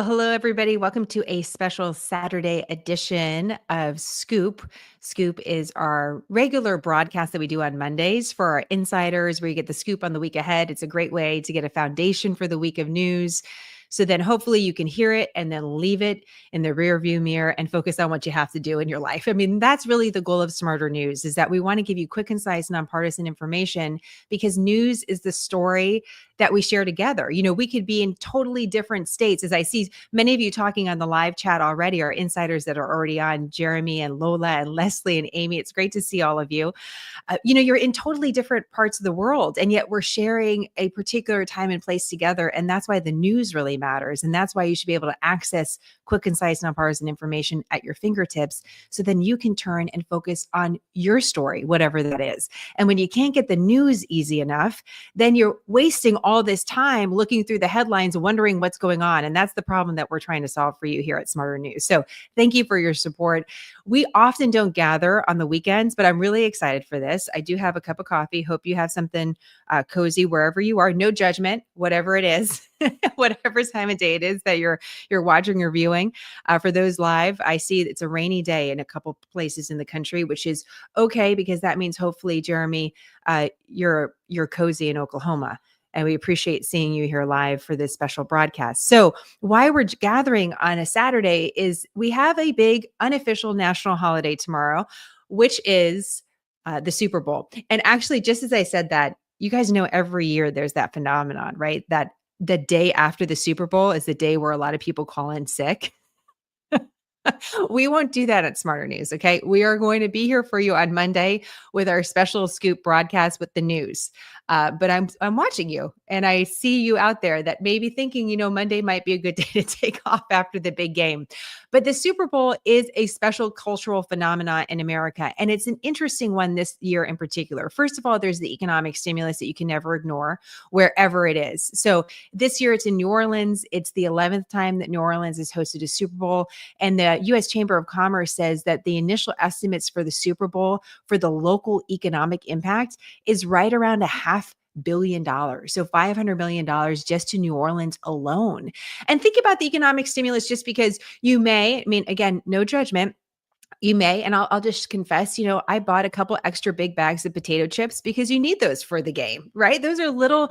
Well, hello, everybody. Welcome to a special Saturday edition of Scoop. Scoop is our regular broadcast that we do on Mondays for our insiders, where you get the scoop on the week ahead. It's a great way to get a foundation for the week of news. So then hopefully you can hear it and then leave it in the rear view mirror and focus on what you have to do in your life. I mean, that's really the goal of Smarter News, is that we want to give you quick, concise, nonpartisan information, because news is the story that we share together. You know, we could be in totally different states. As I see many of you talking on the live chat already, are insiders that are already on, Jeremy and Lola and Leslie and Amy. It's great to see all of you. You're in totally different parts of the world, and yet we're sharing a particular time and place together. And that's why the news really matters. And that's why you should be able to access quick, concise, nonpartisan information at your fingertips. So then you can turn and focus on your story, whatever that is. And when you can't get the news easy enough, then you're wasting all this time looking through the headlines, wondering what's going on. And that's the problem that we're trying to solve for you here at Smarter News. So thank you for your support. We often don't gather on the weekends, but I'm really excited for this. I do have a cup of coffee. Hope you have something cozy wherever you are. No judgment, whatever it is, whatever time of day it is that you're watching or viewing. For those live, I see it's a rainy day in a couple places in the country, which is okay, because that means hopefully, Jeremy, you're cozy in Oklahoma. And we appreciate seeing you here live for this special broadcast. So why we're gathering on a Saturday is we have a big unofficial national holiday tomorrow, which is the Super Bowl. And actually, just as I said that, you guys know every year there's that phenomenon, right? That the day after the Super Bowl is the day where a lot of people call in sick. We won't do that at Smarter News, okay? We are going to be here for you on Monday with our special scoop broadcast with the news. But I'm watching you, and I see you out there that may be thinking, Monday might be a good day to take off after the big game. But the Super Bowl is a special cultural phenomenon in America, and it's an interesting one this year in particular. First of all, there's the economic stimulus that you can never ignore wherever it is. So this year it's in New Orleans. It's the 11th time that New Orleans has hosted a Super Bowl, and the U.S. Chamber of Commerce says that the initial estimates for the Super Bowl for the local economic impact is right around $500 million. So $500 million just to New Orleans alone. And think about the economic stimulus, just because you may, again, no judgment. You may, and I'll just confess, I bought a couple extra big bags of potato chips because you need those for the game, right? Those are little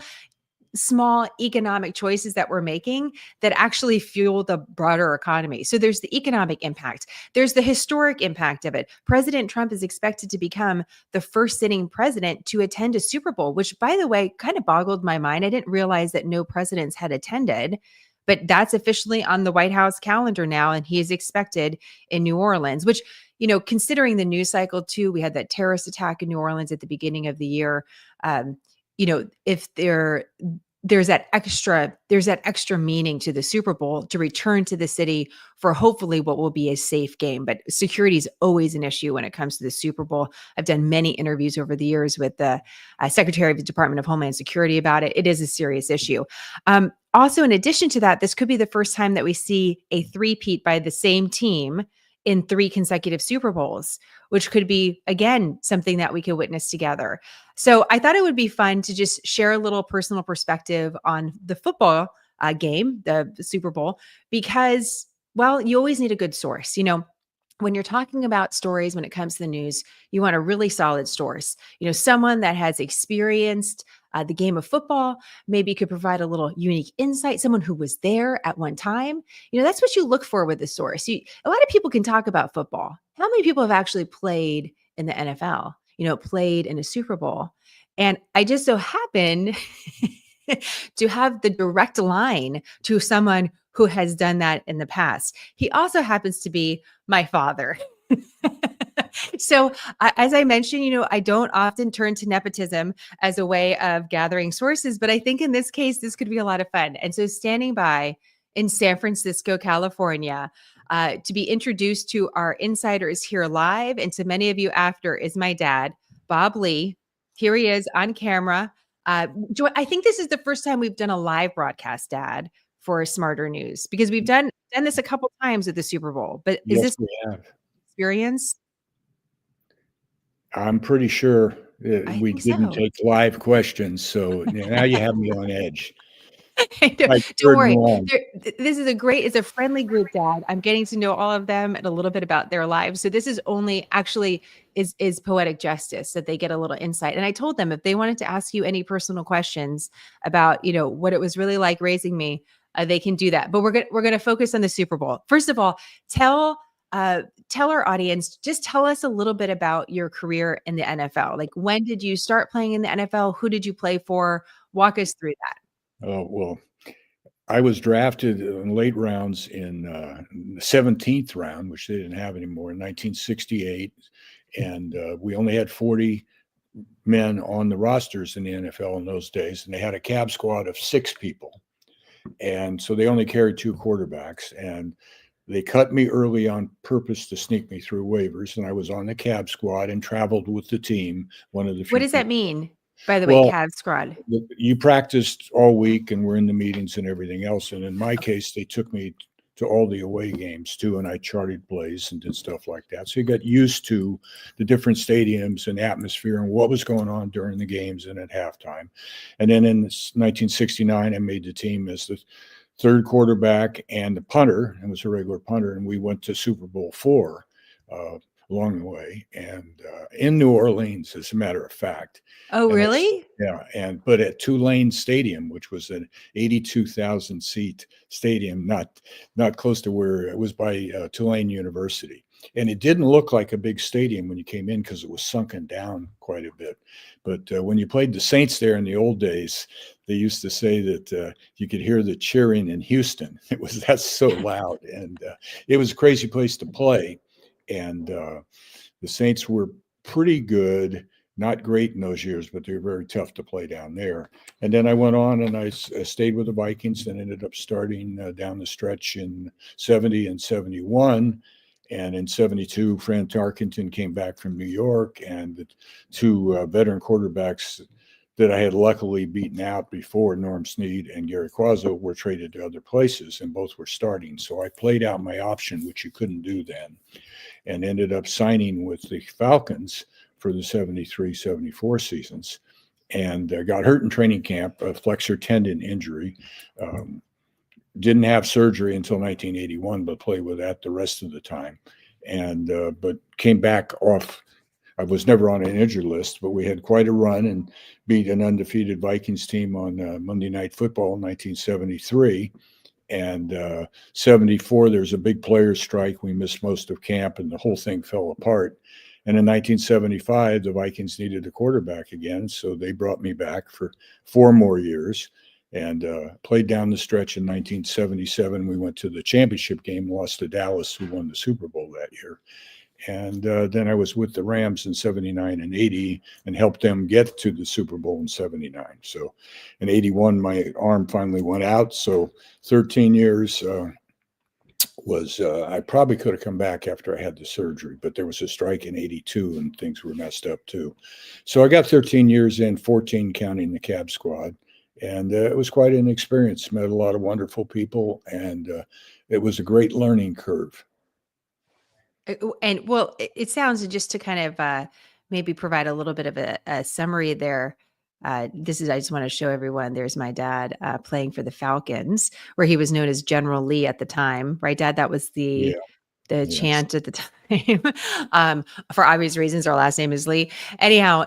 small economic choices that we're making that actually fuel the broader economy. So there's the economic impact. There's the historic impact of it. President Trump is expected to become the first sitting president to attend a Super Bowl, which, by the way, kind of boggled my mind. I didn't realize that no presidents had attended, but that's officially on the White House calendar now. And he is expected in New Orleans, which, considering the news cycle too, we had that terrorist attack in New Orleans at the beginning of the year. If there's that extra meaning to the Super Bowl to return to the city for hopefully what will be a safe game. But security is always an issue when it comes to the Super Bowl. I've done many interviews over the years with the Secretary of the Department of Homeland Security about it. It is a serious issue. Also, in addition to that, this could be the first time that we see a three-peat by the same team in 3 consecutive Super Bowls, which could be, again, something that we could witness together. So I thought it would be fun to just share a little personal perspective on the football game, the Super Bowl, because, well, you always need a good source. When you're talking about stories, when it comes to the news, you want a really solid source. Someone that has experienced the game of football, maybe could provide a little unique insight, someone who was there at one time. That's what you look for with the source. A lot of people can talk about football. How many people have actually played in the NFL, played in a Super Bowl? And I just so happen to have the direct line to someone who has done that in the past. He also happens to be my father. So as I mentioned, I don't often turn to nepotism as a way of gathering sources, but I think in this case, this could be a lot of fun. And so standing by in San Francisco, California, to be introduced to our insiders here live and to many of you after is my dad, Bob Lee. Here he is on camera. I think this is the first time we've done a live broadcast, Dad, for Smarter News, because we've done this a couple times at the Super Bowl. But is this we have experience? I'm pretty sure we think didn't so. take live questions, so now you have me on edge. Don't I don't heard worry. wrong. This is it's a friendly group, Dad. I'm getting to know all of them and a little bit about their lives. So this is only actually is poetic justice that they get a little insight. And I told them if they wanted to ask you any personal questions about, what it was really like raising me, they can do that. But we're gonna focus on the Super Bowl. First of all, tell tell our audience, just tell us a little bit about your career in the NFL. Like, when did you start playing in the NFL? Who did you play for? Walk us through that. Oh, well, I was drafted in late rounds in the 17th round, which they didn't have anymore, in 1968. And we only had 40 men on the rosters in the NFL in those days. And they had a cab squad of 6 people. And so they only carried 2 quarterbacks. And they cut me early on purpose to sneak me through waivers. And I was on the cab squad and traveled with the team, one of the What few does that people. mean, by the way, Well, Cavs squad? you practiced all week and we're in the meetings and everything else. And in my case, they took me to all the away games too, and I charted plays and did stuff like that. So you got used to the different stadiums and atmosphere and what was going on during the games and at halftime. And then in 1969, I made the team as the third quarterback and the punter, and was a regular punter, and we went to Super Bowl IV along the way, and in New Orleans, as a matter of fact. Oh, And really? but at Tulane Stadium, which was an 82,000 seat stadium, not close to where it was by Tulane University. And it didn't look like a big stadium when you came in because it was sunken down quite a bit. But when you played the Saints there in the old days, they used to say that you could hear the cheering in Houston. That's so loud, and it was a crazy place to play. And the Saints were pretty good, not great in those years, but they were very tough to play down there. And then I went on and I stayed with the Vikings and ended up starting down the stretch in 70 and 71. And in 72, Fran Tarkenton came back from New York, and the 2 veteran quarterbacks that I had luckily beaten out before, Norm Snead and Gary Quazzo, were traded to other places, and both were starting. So I played out my option, which you couldn't do then, and ended up signing with the Falcons for the 73-74 seasons, and got hurt in training camp, a flexor tendon injury. Didn't have surgery until 1981, but played with that the rest of the time. And but came back off. I was never on an injured list, but we had quite a run and beat an undefeated Vikings team on Monday Night Football in 1973. And 74, there's a big players strike. We missed most of camp, and the whole thing fell apart. And in 1975, the Vikings needed a quarterback again, so they brought me back for 4 more years, and played down the stretch. In 1977, we went to the championship game, lost to Dallas, who won the Super Bowl that year. And then I was with the Rams in 79 and 80 and helped them get to the Super Bowl in 79. So in 81, my arm finally went out. So 13 years I probably could have come back after I had the surgery, but there was a strike in 82 and things were messed up too. So I got 13 years in, 14 counting the cab squad. And it was quite an experience. Met a lot of wonderful people, and it was a great learning curve. And well, it sounds, just to kind of maybe provide a little bit of a summary there. I just want to show everyone, there's my dad playing for the Falcons, where he was known as General Lee at the time, right, Dad? That was Yeah. the Yes. chant at the time. For obvious reasons, our last name is Lee. Anyhow,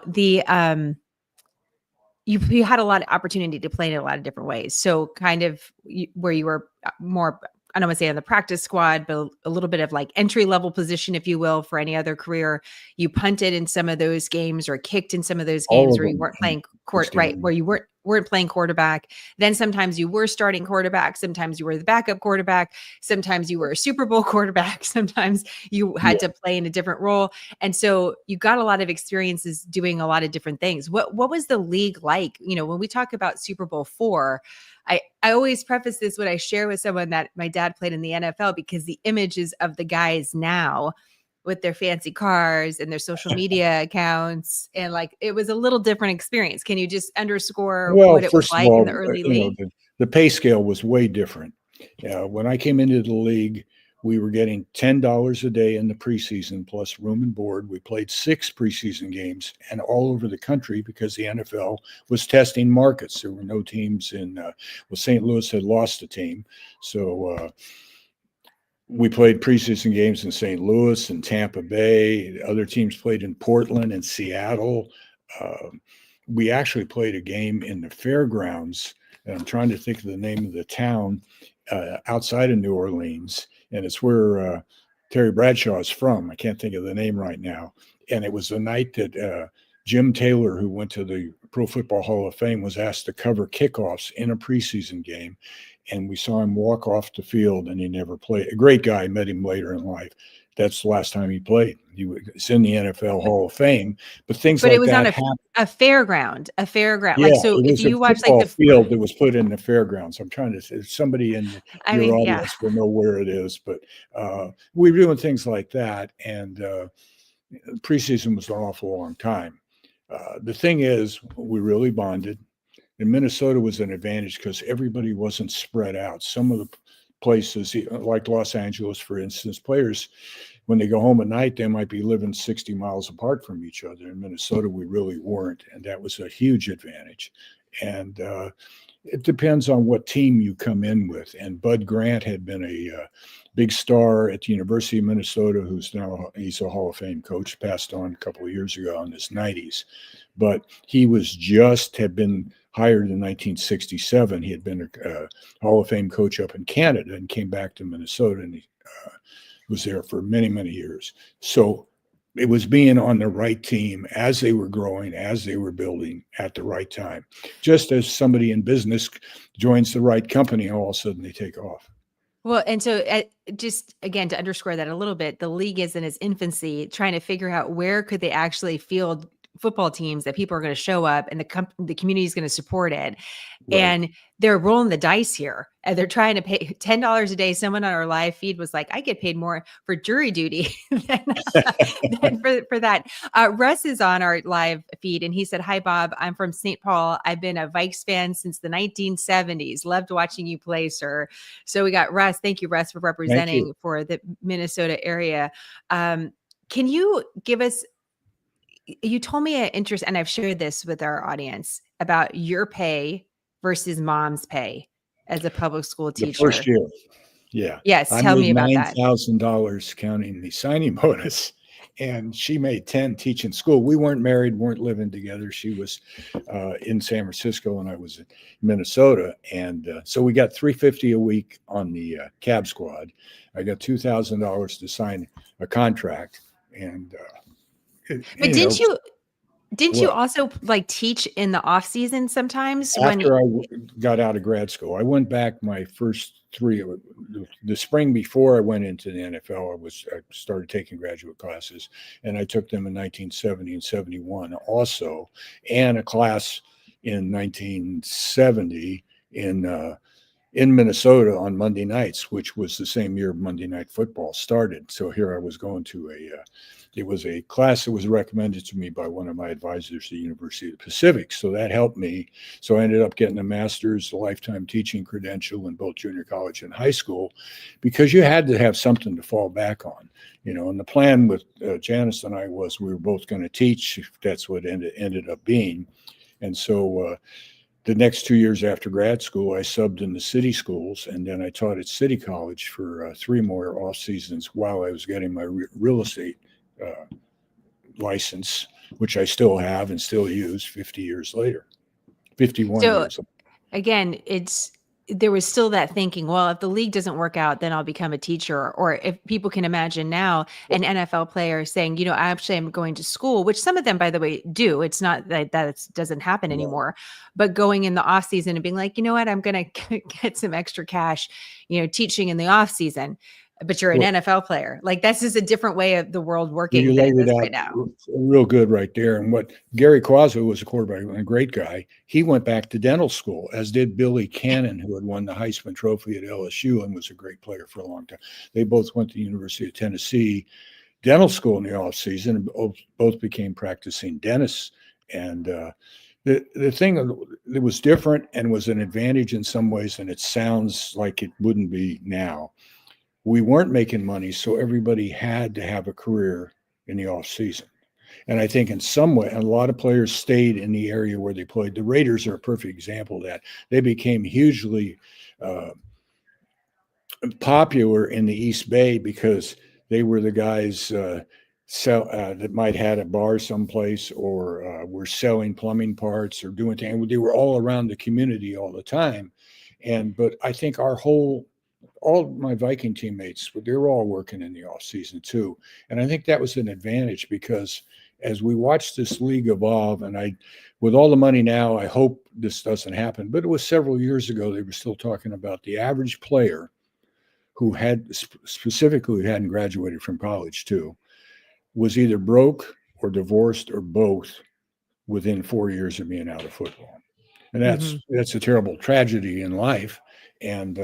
you had a lot of opportunity to play in a lot of different ways. So kind of where you were more, I don't want to say on the practice squad, but a little bit of like entry level position, if you will, for any other career. You punted in some of those games or kicked in some of those All games of where you them. weren't playing court, right? Where you weren't playing quarterback. Then sometimes you were starting quarterback. Sometimes you were the backup quarterback. Sometimes you were a Super Bowl quarterback. Sometimes you had to play in a different role. And so you got a lot of experiences doing a lot of different things. What was the league like? When we talk about Super Bowl IV, I always preface this when I share with someone that my dad played in the NFL, because the images of the guys now with their fancy cars and their social media accounts, and like, it was a little different experience. Can you just underscore Well, what it was first of like in all, the early league? the pay scale was way different. When I came into the league, We were getting $10 a day in the preseason plus room and board. We played 6 preseason games and all over the country because the NFL was testing markets. There were no teams in, St. Louis had lost a team. So we played preseason games in St. Louis and Tampa Bay. Other teams played in Portland and Seattle. We actually played a game in the fairgrounds, and I'm trying to think of the name of the town outside of New Orleans, and it's where Terry Bradshaw is from. I can't think of the name right now. And it was the night that Jim Taylor, who went to the Pro Football Hall of Fame, was asked to cover kickoffs in a preseason game. And we saw him walk off the field, and he never played. A great guy, met him later in life. That's the last time he played. He was in the NFL Hall of Fame, but things But like it was that on happen. a fairground. Yeah, Like, so it if was a you watch like football field that was put in the fairgrounds. I'm trying to, if somebody in I your mean, yeah. audience will know where it is, but we were doing things like that, and preseason was an awful long time. The thing is, we really bonded. And Minnesota was an advantage because everybody wasn't spread out. Some of the places, like Los Angeles, for instance, players, when they go home at night, they might be living 60 miles apart from each other. In Minnesota, we really weren't, and that was a huge advantage. And it depends on what team you come in with. And Bud Grant had been a big star at the University of Minnesota, he's a Hall of Fame coach, passed on a couple of years ago in his 90s. But he had been hired in 1967. He had been a Hall of Fame coach up in Canada and came back to Minnesota, and he was there for many, many years. So it was being on the right team as they were growing, as they were building at the right time. Just as somebody in business joins the right company, all of a sudden they take off. Well, and so just again, to underscore that a little bit, the league is in its infancy, trying to figure out where could they actually field football teams that people are going to show up and the community is going to support it. Right. And they're rolling the dice here, and they're trying to pay $10 a day. Someone on our live feed was like, I get paid more for jury duty than for that. Russ is on our live feed, and he said, hi, Bob. I'm from St. Paul. I've been a Vikes fan since the 1970s. Loved watching you play, sir. So we got Russ. Thank you, Russ, for representing for the Minnesota area. Can you give us, you told me an interest, and I've shared this with our audience, about your pay versus mom's pay as a public school teacher. The first year. Yeah. Yes. I Tell made me about that. $9,000 counting the signing bonus, and she made 10 teaching school. We weren't married, weren't living together. She was in San Francisco and I was in Minnesota. And so we got $350 a week on the cab squad. I got $2,000 to sign a contract. And but didn't you also like teach in the off season sometimes? After I got out of grad school, I went back my first 3, the spring before I went into the NFL, I started taking graduate classes, and I took them in 1970 and 71 also, and a class in 1970 in Minnesota on Monday nights, which was the same year Monday Night Football started. So here I was going to it was a class that was recommended to me by one of my advisors at the University of the Pacific. So that helped me. So I ended up getting a master's, a lifetime teaching credential in both junior college and high school, because you had to have something to fall back on, and the plan with Janice and I was we were both going to teach. That's what ended up being. And so the next 2 years after grad school, I subbed in the city schools, and then I taught at City College for 3 more off seasons while I was getting my real estate license, which I still have and still use 50 years later, 51 years. Again, there was still that thinking, well, if the league doesn't work out, then I'll become a teacher. Or if people can imagine now an NFL player saying, actually I'm going to school, which some of them, by the way, do. It's not that doesn't happen anymore, but going in the off season and being like, you know what, I'm going to get some extra cash, teaching in the off season. But you're an NFL player. Like, that's just a different way of the world working you laid it out right now. Real good right there. And what Gary Quazzo was a quarterback, a great guy. He went back to dental school, as did Billy Cannon, who had won the Heisman Trophy at LSU and was a great player for a long time. They both went to the University of Tennessee dental school in the off season, and both became practicing dentists. And the thing that was different and was an advantage in some ways, and it sounds like it wouldn't be now. we weren't making money, so everybody had to have a career in the off season. And I think in some way, a lot of players stayed in the area where they played. The Raiders are a perfect example of that. They became hugely popular in the East Bay because they were the guys that might had a bar someplace, or were selling plumbing parts or doing things. They were all around the community all the time. But I think all my Viking teammates, they were all working in the off season too. And I think that was an advantage, because as we watched this league evolve, and with all the money now, I hope this doesn't happen, but it was several years ago, they were still talking about the average player who specifically hadn't graduated from college too, was either broke or divorced or both within 4 years of being out of football. And that's a terrible tragedy in life. And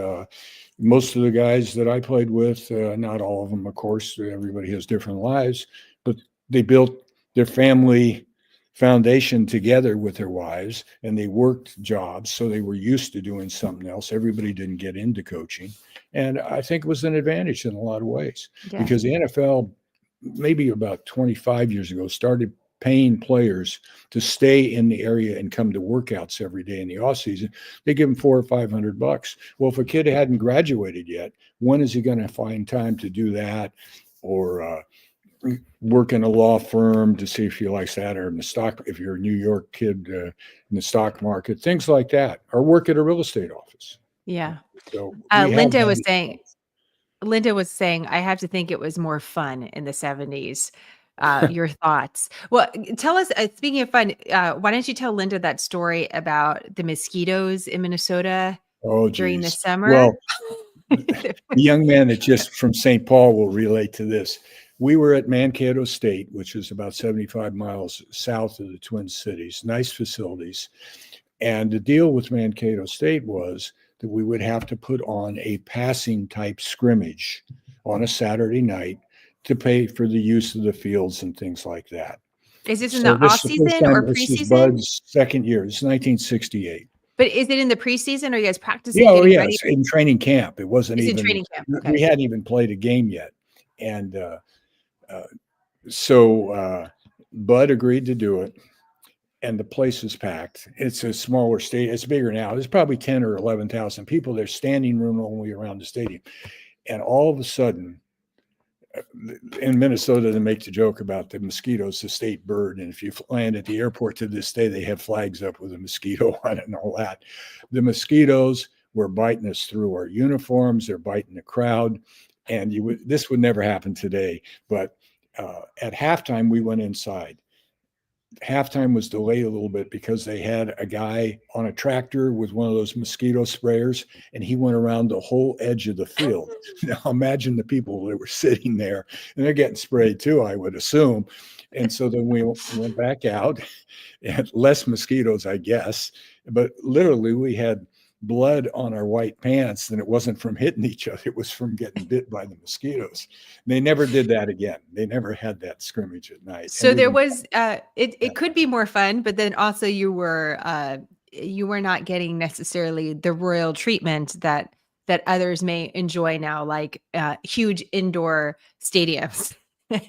most of the guys that I played with, not all of them, of course, everybody has different lives, but they built their family foundation together with their wives, and they worked jobs, so they were used to doing something else. Everybody didn't get into coaching. And I think it was an advantage in a lot of ways, because the NFL, maybe about 25 years ago, started paying players to stay in the area and come to workouts every day in the off season. They give them $400 or $500. Well, if a kid hadn't graduated yet, when is he going to find time to do that, or work in a law firm to see if he likes that, or in the stock, if you're a New York kid, in the stock market, things like that, or work at a real estate office. Yeah. So Linda was saying, I have to think it was more fun in the 70s. Your thoughts? Well, tell us, speaking of fun, why don't you tell Linda that story about the mosquitoes in Minnesota during the summer? Well, the young man that just from St. Paul will relate to this. We were at Mankato State, which is about 75 miles south of the Twin Cities. Nice facilities. And the deal with Mankato State was that we would have to put on a passing type scrimmage on a Saturday night to pay for the use of the fields and things like that. Is this in the off season or preseason? This is Bud's second year. It's 1968. But is it in the preseason, or are you guys practicing? Yeah, it's in training camp. It wasn't even in training camp. Okay. We hadn't even played a game yet. And so Bud agreed to do it. And the place is packed. It's a smaller stadium. It's bigger now. There's probably 10 or 11,000 people. There's standing room only around the stadium. And all of a sudden, in Minnesota, they make the joke about the mosquitoes, the state bird. And if you land at the airport to this day, they have flags up with a mosquito on it and all that. The mosquitoes were biting us through our uniforms. They're biting the crowd. And this would never happen today. But at halftime, we went inside. Halftime was delayed a little bit because they had a guy on a tractor with one of those mosquito sprayers, and he went around the whole edge of the field. Now imagine the people that were sitting there, and they're getting sprayed too, I would assume. And so then we went back out, and less mosquitoes, I guess, but literally we had blood on our white pants, and it wasn't from hitting each other. It was from getting bit by the mosquitoes. They never did that again. They never had that scrimmage at night. So there was, it could be more fun, but then also you were not getting necessarily the royal treatment that others may enjoy now, like huge indoor stadiums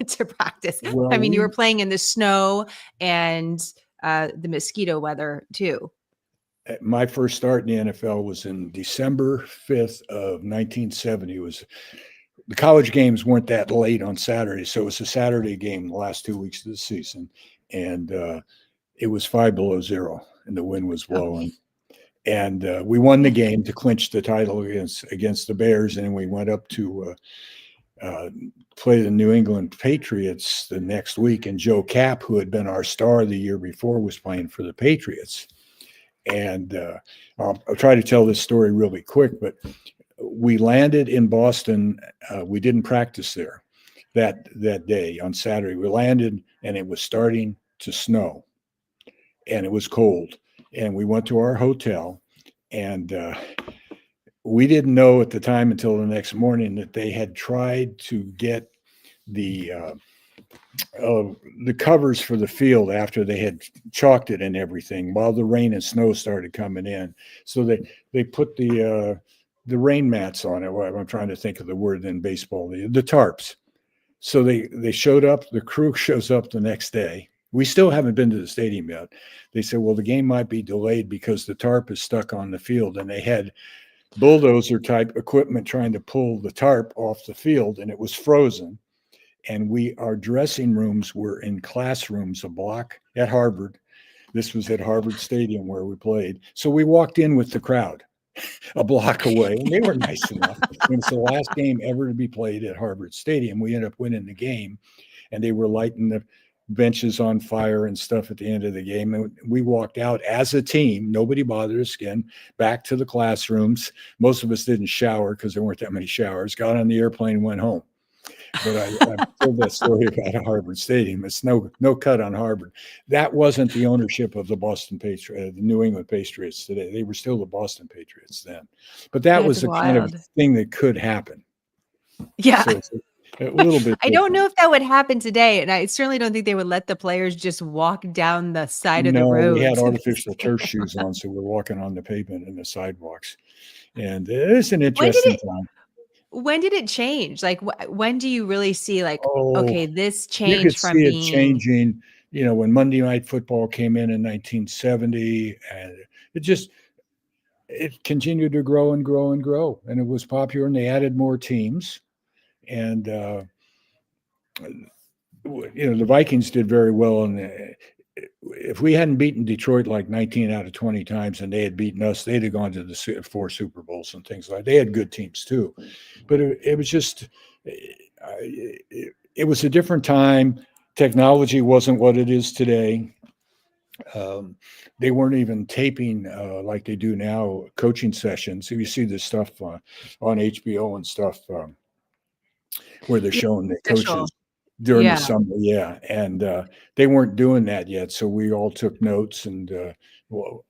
to practice. Well, I mean, you were playing in the snow and the mosquito weather too. My first start in the NFL was in December 5th of 1970. The college games weren't that late on Saturday, so it was a Saturday game the last 2 weeks of the season, and it was 5 below zero, and the wind was blowing. And we won the game to clinch the title against the Bears, and we went up to play the New England Patriots the next week, and Joe Kapp, who had been our star the year before, was playing for the Patriots. And I'll try to tell this story really quick, but we landed in Boston. We didn't practice there that day on Saturday. We landed, and it was starting to snow, and it was cold. And we went to our hotel, and we didn't know at the time until the next morning that they had tried to get the covers for the field after they had chalked it and everything while the rain and snow started coming in. So they put the the rain mats on it. Well, I'm trying to think of the word in baseball, the tarps. So they showed up. The crew shows up the next day. We still haven't been to the stadium yet. They said, well, the game might be delayed because the tarp is stuck on the field, and they had bulldozer type equipment trying to pull the tarp off the field, and it was frozen. And our dressing rooms were in classrooms a block at Harvard. This was at Harvard Stadium where we played. So we walked in with the crowd a block away, and they were nice enough. It was the last game ever to be played at Harvard Stadium. We ended up winning the game, and they were lighting the benches on fire and stuff at the end of the game. And we walked out as a team. Nobody bothered us again, back to the classrooms. Most of us didn't shower because there weren't that many showers, got on the airplane and went home. But I told that story about Harvard Stadium. It's no cut on Harvard. That wasn't the ownership of the Boston Patriots, the New England Patriots today. They were still the Boston Patriots then. But that was the kind of thing that could happen. Yeah. So it's a little bit. I don't know if that would happen today, and I certainly don't think they would let the players just walk down the side of the road. No, we had artificial turf shoes on, so we're walking on the pavement and the sidewalks. And it's an interesting time. When did it change? Like, when do you really see, like, okay, this changed you could from see being it changing, when Monday Night Football came in 1970, and it continued to grow and grow and grow, and it was popular, and they added more teams, and the Vikings did very well. And if we hadn't beaten Detroit like 19 out of 20 times and they had beaten us, they'd have gone to the 4 Super Bowls and things like that. They had good teams too. But it was just, it was a different time. Technology wasn't what it is today. They weren't even taping like they do now, coaching sessions. So you see this stuff on HBO and stuff where they're showing the coaches during the summer. Yeah. And they weren't doing that yet. So we all took notes, and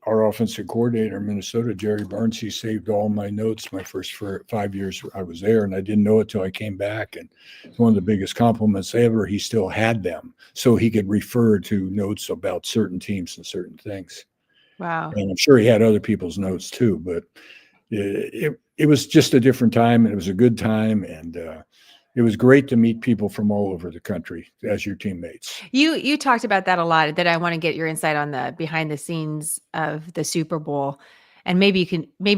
our offensive coordinator in Minnesota, Jerry Burns, he saved all my notes my first 5 years I was there. And I didn't know it till I came back. And it's one of the biggest compliments ever. He still had them so he could refer to notes about certain teams and certain things. Wow. And I'm sure he had other people's notes too, but it was just a different time, and it was a good time. And it was great to meet people from all over the country as your teammates. You talked about that a lot, that I want to get your insight on the behind the scenes of the Super Bowl. And maybe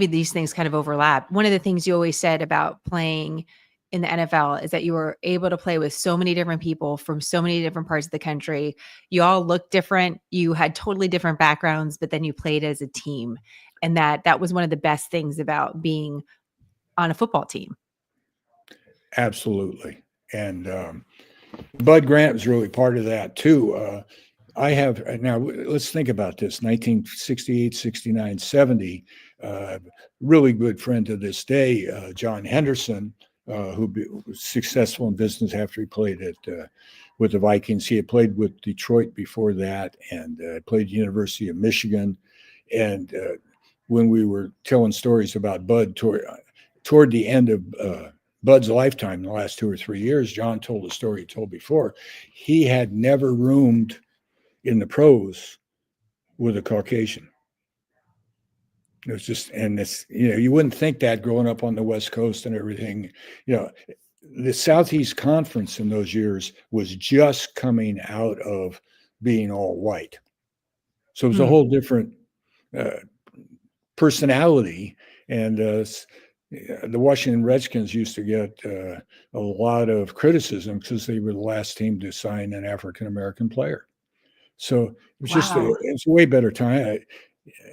these things kind of overlap. One of the things you always said about playing in the NFL is that you were able to play with so many different people from so many different parts of the country. You all looked different. You had totally different backgrounds, but then you played as a team. And that was one of the best things about being on a football team. Absolutely. And Bud Grant was really part of that too. Now let's think about this, 1968, 69, 70, really good friend to this day, John Henderson, who was successful in business after he played with the Vikings. He had played with Detroit before that, and played University of Michigan. And when we were telling stories about Bud toward the end of Bud's lifetime, in the last 2 or 3 years, John told a story he told before. He had never roomed in the pros with a Caucasian. It was just, and it's, you wouldn't think that growing up on the West Coast and everything. The Southeast Conference in those years was just coming out of being all white. So it was a whole different personality. And the Washington Redskins used to get a lot of criticism because they were the last team to sign an African-American player. So it was just it's a way better time.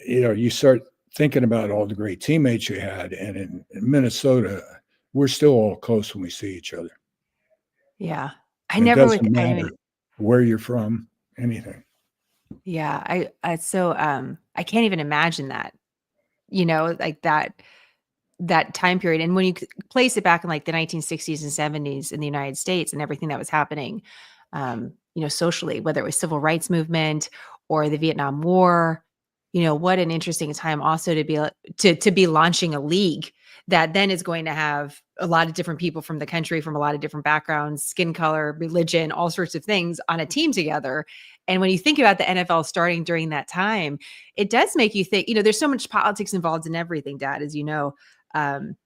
You start thinking about all the great teammates you had. And in Minnesota, we're still all close when we see each other. Yeah. It doesn't matter where you're from, anything. Yeah. I can't even imagine that, like that time period. And when you place it back in like the 1960s and 70s in the United States and everything that was happening, socially, whether it was civil rights movement or the Vietnam War, what an interesting time also to be launching a league that then is going to have a lot of different people from the country, from a lot of different backgrounds, skin color, religion, all sorts of things on a team together. And when you think about the NFL starting during that time, it does make you think, there's so much politics involved in everything, Dad, as you know. And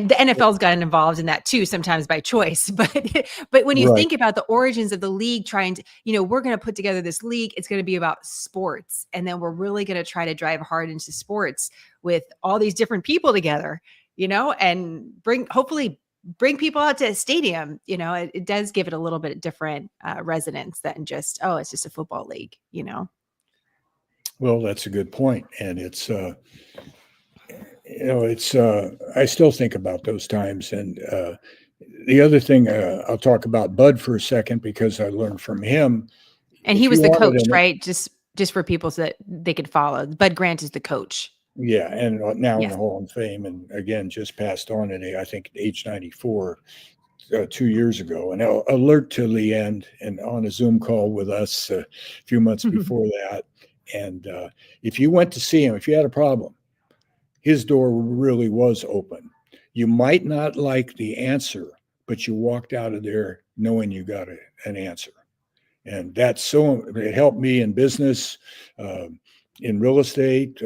the NFL's gotten involved in that too, sometimes by choice. But when you Right. think about the origins of the league, trying to, we're going to put together this league, it's going to be about sports. And then we're really going to try to drive hard into sports with all these different people together, and hopefully bring people out to a stadium. It does give it a little bit different resonance than just, oh, it's just a football league. Well, that's a good point. And I still think about those times. And the other thing, I'll talk about Bud for a second because I learned from him. And he If you was the wanted coach, right? Just for people so that they could follow. Bud Grant is the coach. yeah, and now in Yes. the Hall of Fame, and again, just passed on at I think age 94 2 years ago, and alert to the end, and on a Zoom call with us a few months before that. And if you went to see him, if you had a problem, his door really was open. You might not like the answer, but you walked out of there knowing you got an answer. And it helped me in business, in real estate,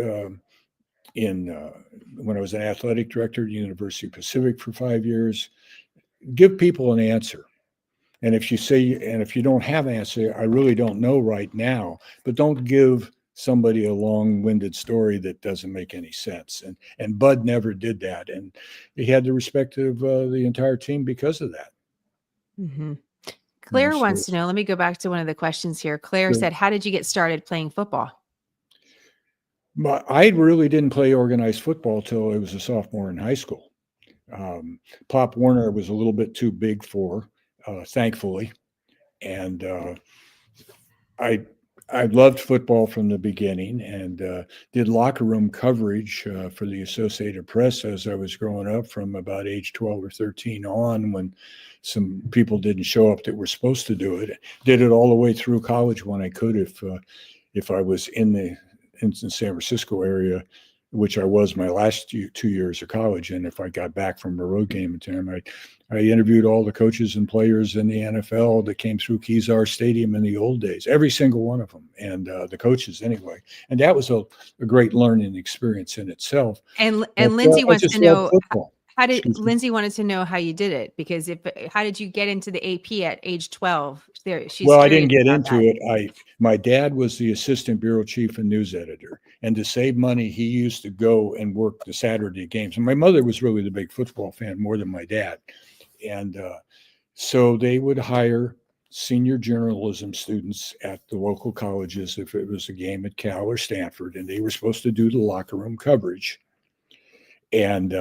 when I was an athletic director at the University of Pacific for 5 years. Give people an answer. And if you don't have an answer, I really don't know right now, but don't give somebody a long-winded story that doesn't make any sense. And Bud never did that. And he had the respect of the entire team because of that. Mm-hmm. Claire So, wants to know, let me go back to one of the questions here. Claire sure. said, how did you get started playing football? I really didn't play organized football till I was a sophomore in high school. Pop Warner was a little bit too big for, thankfully. And I loved football from the beginning, and did locker room coverage for the Associated Press as I was growing up from about age 12 or 13 on, when some people didn't show up that were supposed to do it. Did it all the way through college when I could, if I was in the San Francisco area, which I was my last 2 years of college. And if I got back from a road game in town, I interviewed all the coaches and players in the NFL that came through Kezar Stadium in the old days, every single one of them, and the coaches anyway. And that was a great learning experience in itself. And But, Lindsay I wants just to love know, football. how did Excuse me. Lindsay wanted to know how you did it, because how did you get into the AP at age 12? She's Well, I didn't curious get about into that. it. My dad was the assistant bureau chief and news editor, and to save money, he used to go and work the Saturday games. And my mother was really the big football fan, more than my dad. And so they would hire senior journalism students at the local colleges if it was a game at Cal or Stanford, and they were supposed to do the locker room coverage. And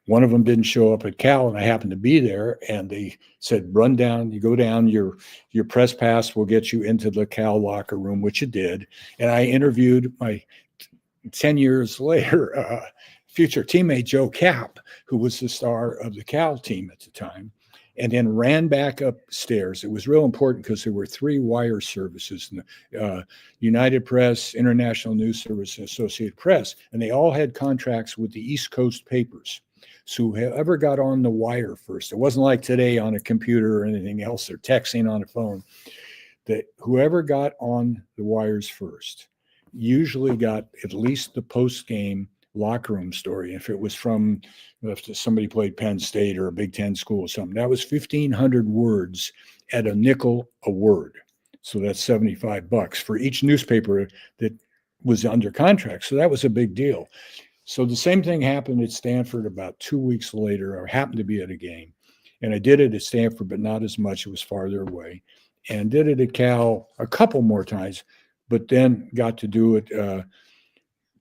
one of them didn't show up at Cal, and I happened to be there. And they said, "Run down. You go down. Your press pass will get you into the Cal locker room," which it did. And I interviewed my 10 years later future teammate Joe Kapp, who was the star of the Cal team at the time, and then ran back upstairs. It was real important because there were 3 wire services: United Press, International News Service, and Associated Press, and they all had contracts with the East Coast papers. So whoever got on the wire first, it wasn't like today on a computer or anything else, or texting on a phone, that whoever got on the wires first usually got at least the post-game locker room story. If it was from, if somebody played Penn State or a Big Ten school or something, that was 1,500 words at a nickel a word. So that's $75 for each newspaper that was under contract. So that was a big deal. So the same thing happened at Stanford about 2 weeks later. I happened to be at a game, and I did it at Stanford, but not as much. It was farther away. And did it at Cal a couple more times, but then got to do it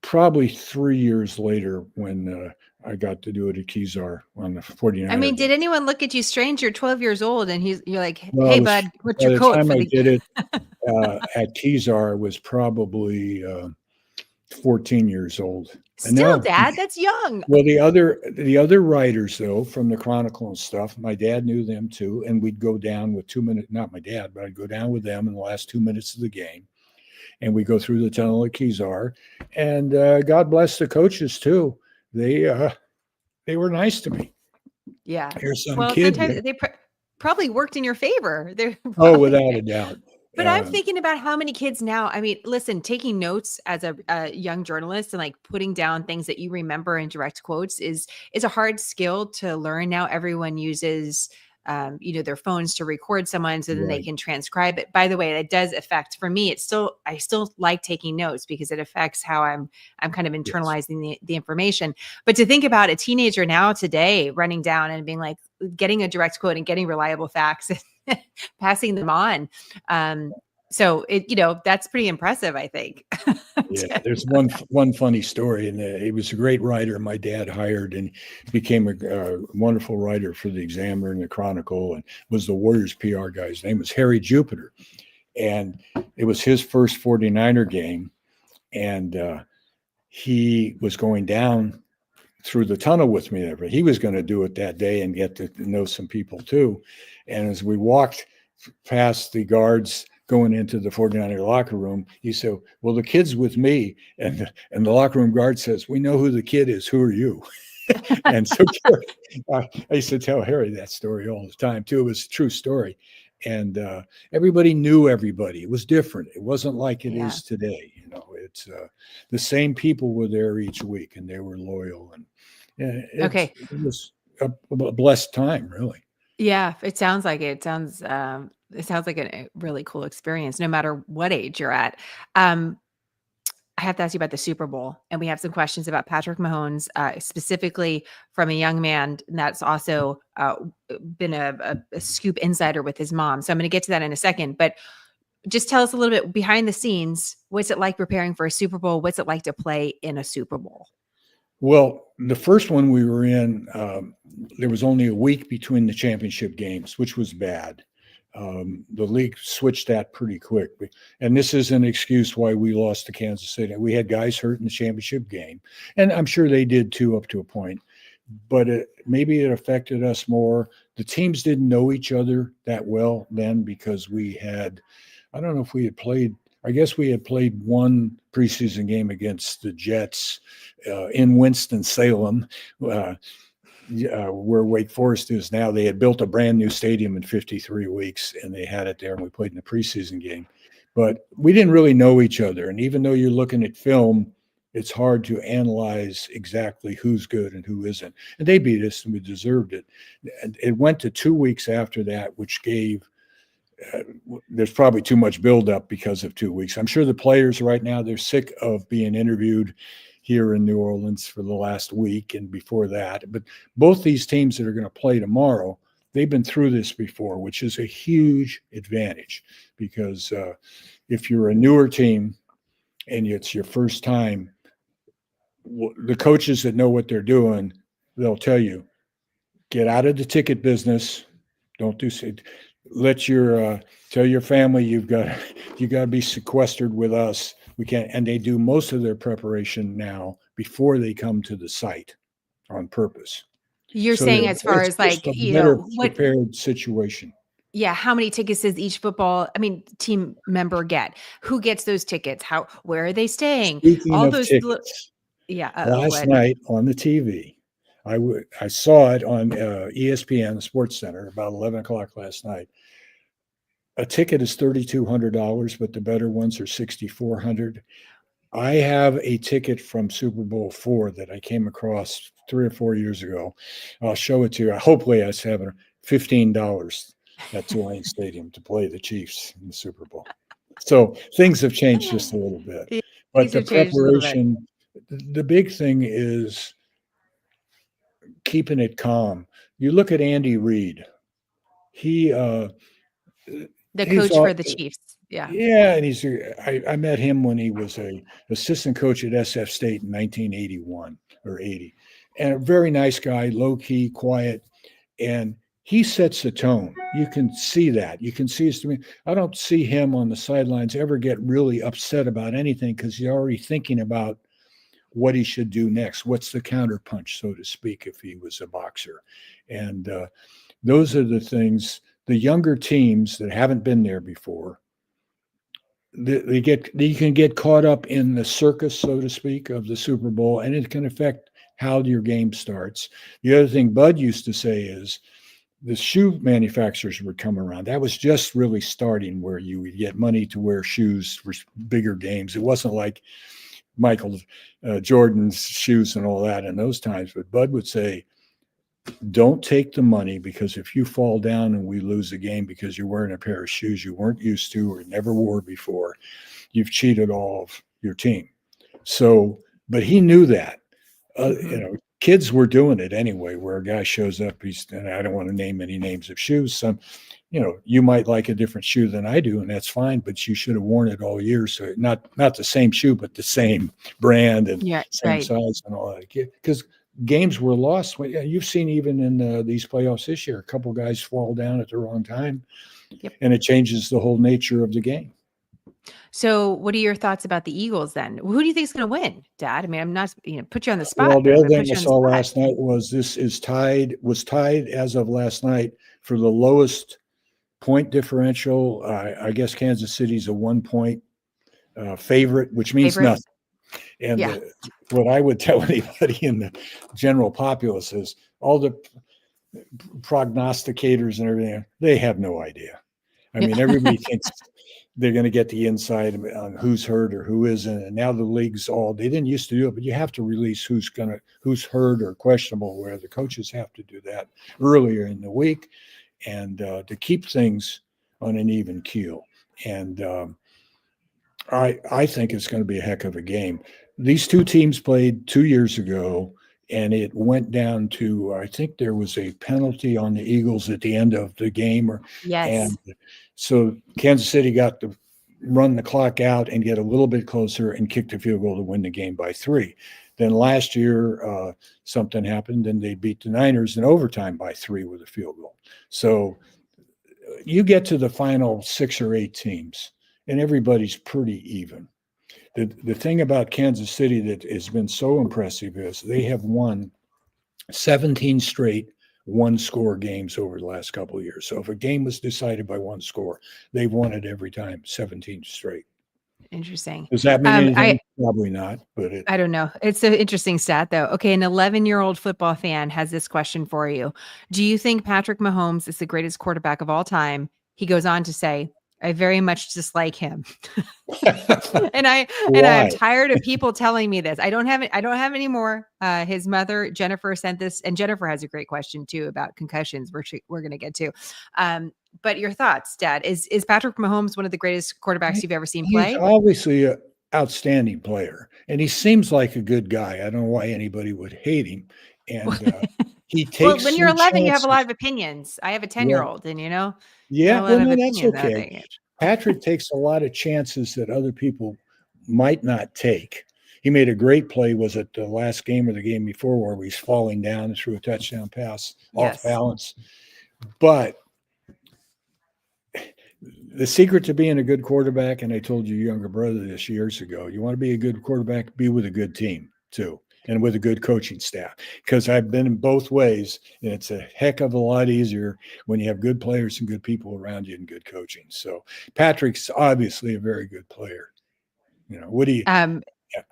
probably 3 years later when I got to do it at Kezar on the 49er I mean, game. did anyone look at you strange? You're 12 years old, and you're like, Well, "Hey, bud, what's by your the coat time for I the?" did it at Kezar, I was probably 14 years old. And Still, no, Dad, that's young. well, the other writers though from the Chronicle and stuff, my dad knew them too, and we'd go down with 2 minutes. Not my dad, but I'd go down with them in the last 2 minutes of the game, and we go through the tunnel at Kezar. And God bless the coaches too. They were nice to me. Yeah. Here's some Well, kid. sometimes they probably worked in your favor. They're Oh, probably without a doubt. But I'm thinking about how many kids now, I mean, listen, taking notes as a young journalist and like putting down things that you remember in direct quotes is a hard skill to learn. Now everyone uses their phones to record someone so then they Right. can transcribe it. By the way, it does affect, for me, I still like taking notes because it affects how I'm kind of Yes. internalizing the information. But to think about a teenager now today running down and being like, getting a direct quote and getting reliable facts and passing them on. So that's pretty impressive, I think. Yeah, there's one funny story, and he was a great writer. My dad hired, and became a wonderful writer for the Examiner and the Chronicle, and was the Warriors PR guy. His name was Harry Jupiter, and it was his first 49er game, and he was going down through the tunnel with me. He was going to do it that day and get to know some people too. And as we walked past the guards going into the 49er locker room, he said, well, the kid's with me. And the locker room guard says, we know who the kid is. Who are you? And so I used to tell Harry that story all the time too. It was a true story. And everybody knew everybody. It was different. It wasn't like it is today. It's the same people were there each week, and they were loyal. And it was a blessed time, really. Yeah, it sounds like it. It sounds like a really cool experience, no matter what age you're at. I have to ask you about the Super Bowl, and we have some questions about Patrick Mahomes, specifically from a young man that's also been a Scoop insider with his mom. So I'm going to get to that in a second, but just tell us a little bit behind the scenes. What's it like preparing for a Super Bowl? What's it like to play in a Super Bowl? Well, the first one we were in, there was only a week between the championship games, which was bad. The league switched that pretty quick. And this is an excuse why we lost to Kansas City. We had guys hurt in the championship game, and I'm sure they did too up to a point. But maybe it affected us more. The teams didn't know each other that well then, because I don't know if we had played, I guess we had played one preseason game against the Jets in Winston-Salem, where Wake Forest is now. They had built a brand new stadium in 53 weeks, and they had it there, and we played in a preseason game. But we didn't really know each other. And even though you're looking at film, it's hard to analyze exactly who's good and who isn't. And they beat us, and we deserved it. And it went to 2 weeks after that, which gave there's probably too much buildup because of 2 weeks. I'm sure the players right now, they're sick of being interviewed here in New Orleans for the last week and before that. But both these teams that are going to play tomorrow, they've been through this before, which is a huge advantage, because if you're a newer team and it's your first time, the coaches that know what they're doing, they'll tell you, get out of the ticket business. Don't do it. Let your tell your family you got to be sequestered with us. We can't. And they do most of their preparation now before they come to the site on purpose. You're saying as far as like, a better prepared situation. Yeah, how many tickets does each team member get? Who gets those tickets? Where are they staying? Speaking All of those tickets, last what? night on the TV, I saw it on ESPN, the Sports Center, about 11 o'clock last night. A ticket is $3,200, but the better ones are $6,400. I have a ticket from Super Bowl IV that I came across 3 or 4 years ago. I'll show it to you. Hopefully, I have $15 at Tulane Stadium to play the Chiefs in the Super Bowl. So things have changed just a little bit. Yeah, but the preparation, the big thing is keeping it calm. You look at Andy Reid. He the coach for the Chiefs. Yeah. Yeah, and I met him when he was a assistant coach at SF State in 1981 or 80. And a very nice guy, low key, quiet, and he sets the tone. You can see that. You can see his demeanor. I don't see him on the sidelines ever get really upset about anything, because he's already thinking about what he should do next. What's the counterpunch, so to speak, if he was a boxer? And those are the things. The younger teams that haven't been there before, you can get caught up in the circus, so to speak, of the Super Bowl, and it can affect how your game starts. The other thing Bud used to say is, the shoe manufacturers would come around. That was just really starting, where you would get money to wear shoes for bigger games. It wasn't like Michael Jordan's shoes and all that in those times. But Bud would say, don't take the money, because if you fall down and we lose the game because you're wearing a pair of shoes you weren't used to or never wore before, you've cheated all of your team. So, but he knew that. Kids were doing it anyway, where a guy shows up, and I don't want to name any names of shoes. Some, you might like a different shoe than I do, and that's fine, but you should have worn it all year. So not the same shoe, but the same brand and same size and all that. Because games were lost. You've seen even in these playoffs this year, a couple guys fall down at the wrong time, and it changes the whole nature of the game. So what are your thoughts about the Eagles then? Who do you think is going to win, Dad? I mean, I'm not, put you on the spot. Well, the other thing I saw last night was was tied as of last night for the lowest point differential. I guess Kansas City's a 1-point favorite, which means nothing. And what I would tell anybody in the general populace is all the prognosticators and everything, they have no idea. I mean, everybody thinks they're going to get the inside on who's hurt or who isn't. And now the league's they didn't used to do it, but you have to release who's hurt or questionable, where the coaches have to do that earlier in the week, and to keep things on an even keel. And I think it's going to be a heck of a game. These two teams played 2 years ago, and it went down to, I think there was a penalty on the Eagles at the end of the game. And so Kansas City got to run the clock out and get a little bit closer and kick the field goal to win the game by 3. Then last year, something happened, and they beat the Niners in overtime by 3 with a field goal. So you get to the final 6 or 8 teams, and everybody's pretty even. The thing about Kansas City that has been so impressive is they have won 17 straight one-score games over the last couple of years. So if a game was decided by one score, they've won it every time, 17 straight. Interesting. Does that mean anything? Probably not, but I don't know. It's an interesting stat, though. Okay, an 11-year-old football fan has this question for you. Do you think Patrick Mahomes is the greatest quarterback of all time? He goes on to say, I very much dislike him. and I'm tired of people telling me this. I don't have any more. His mother, Jennifer, sent this, and Jennifer has a great question too about concussions, which we're going to get to. But your thoughts, Dad? Is Patrick Mahomes one of the greatest quarterbacks you've ever seen play? He's obviously an outstanding player, and he seems like a good guy. I don't know why anybody would hate him. And he takes. Well, when you're 11, you have a lot of opinions. I have a 10-year-old, and that's okay. Patrick takes a lot of chances that other people might not take. He made a great play. Was it the last game or the game before, where he's falling down and threw a touchdown pass off balance? But the secret to being a good quarterback, and I told your younger brother this years ago, you want to be a good quarterback, be with a good team too, and with a good coaching staff, because I've been in both ways, and it's a heck of a lot easier when you have good players and good people around you and good coaching. So Patrick's obviously a very good player. What do you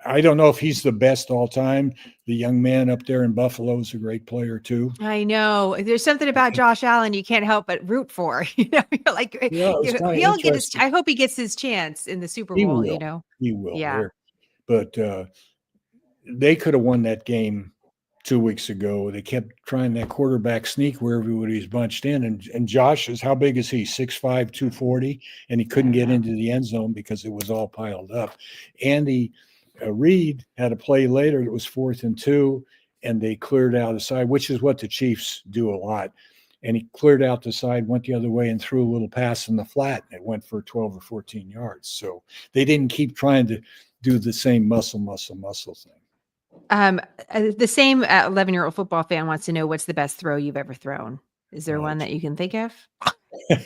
I don't know if he's the best all time. The young man up there in Buffalo is a great player too. I know. There's something about Josh Allen you can't help but root for. You're like, he'll get his. I hope he gets his chance in the Super Bowl. He will. Yeah. But they could have won that game 2 weeks ago. They kept trying that quarterback sneak where everybody's bunched in. And Josh how big is he? 6'5", 240, and he couldn't get into the end zone because it was all piled up. Andy Reid had a play later that was 4th and 2, and they cleared out the side, which is what the Chiefs do a lot. And he cleared out the side, went the other way, and threw a little pass in the flat, and it went for 12 or 14 yards. So they didn't keep trying to do the same muscle thing. The same 11-year-old football fan wants to know, what's the best throw you've ever thrown? Is there one that you can think of? I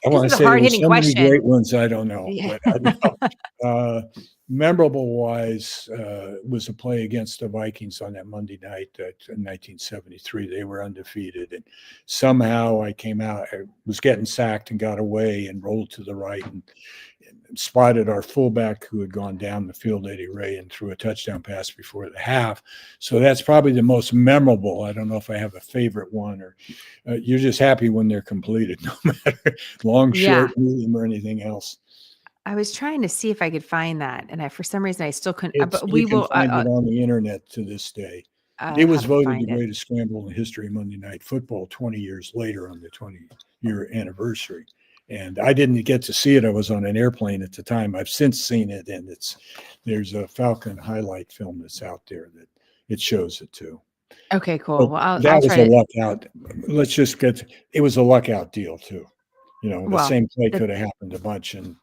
want to say there's so many great ones. I don't know. Yeah. But I know. memorable wise was a play against the Vikings on that Monday night in 1973. They were undefeated, and somehow I came out. I was getting sacked and got away and rolled to the right and spotted our fullback who had gone down the field, Eddie Ray, and threw a touchdown pass before the half. So that's probably the most memorable. I don't know if I have a favorite one, or you're just happy when they're completed, no matter long, Yeah. short, medium, or anything else. I was trying to see if I could find that, and for some reason I still couldn't. But You we can will. find it on the internet to this day. It I'll was have to voted the find it. greatest scramble in the history of Monday Night Football 20 years later on the 20-year anniversary. And I didn't get to see it. I was on an airplane at the time. I've since seen it, and there's a Falcon highlight film that's out there that it shows it too. Okay, cool. But Well, that I'll was try a to. luck out. Let's just it was a luck out deal too. The Well, same play that, could have happened a bunch and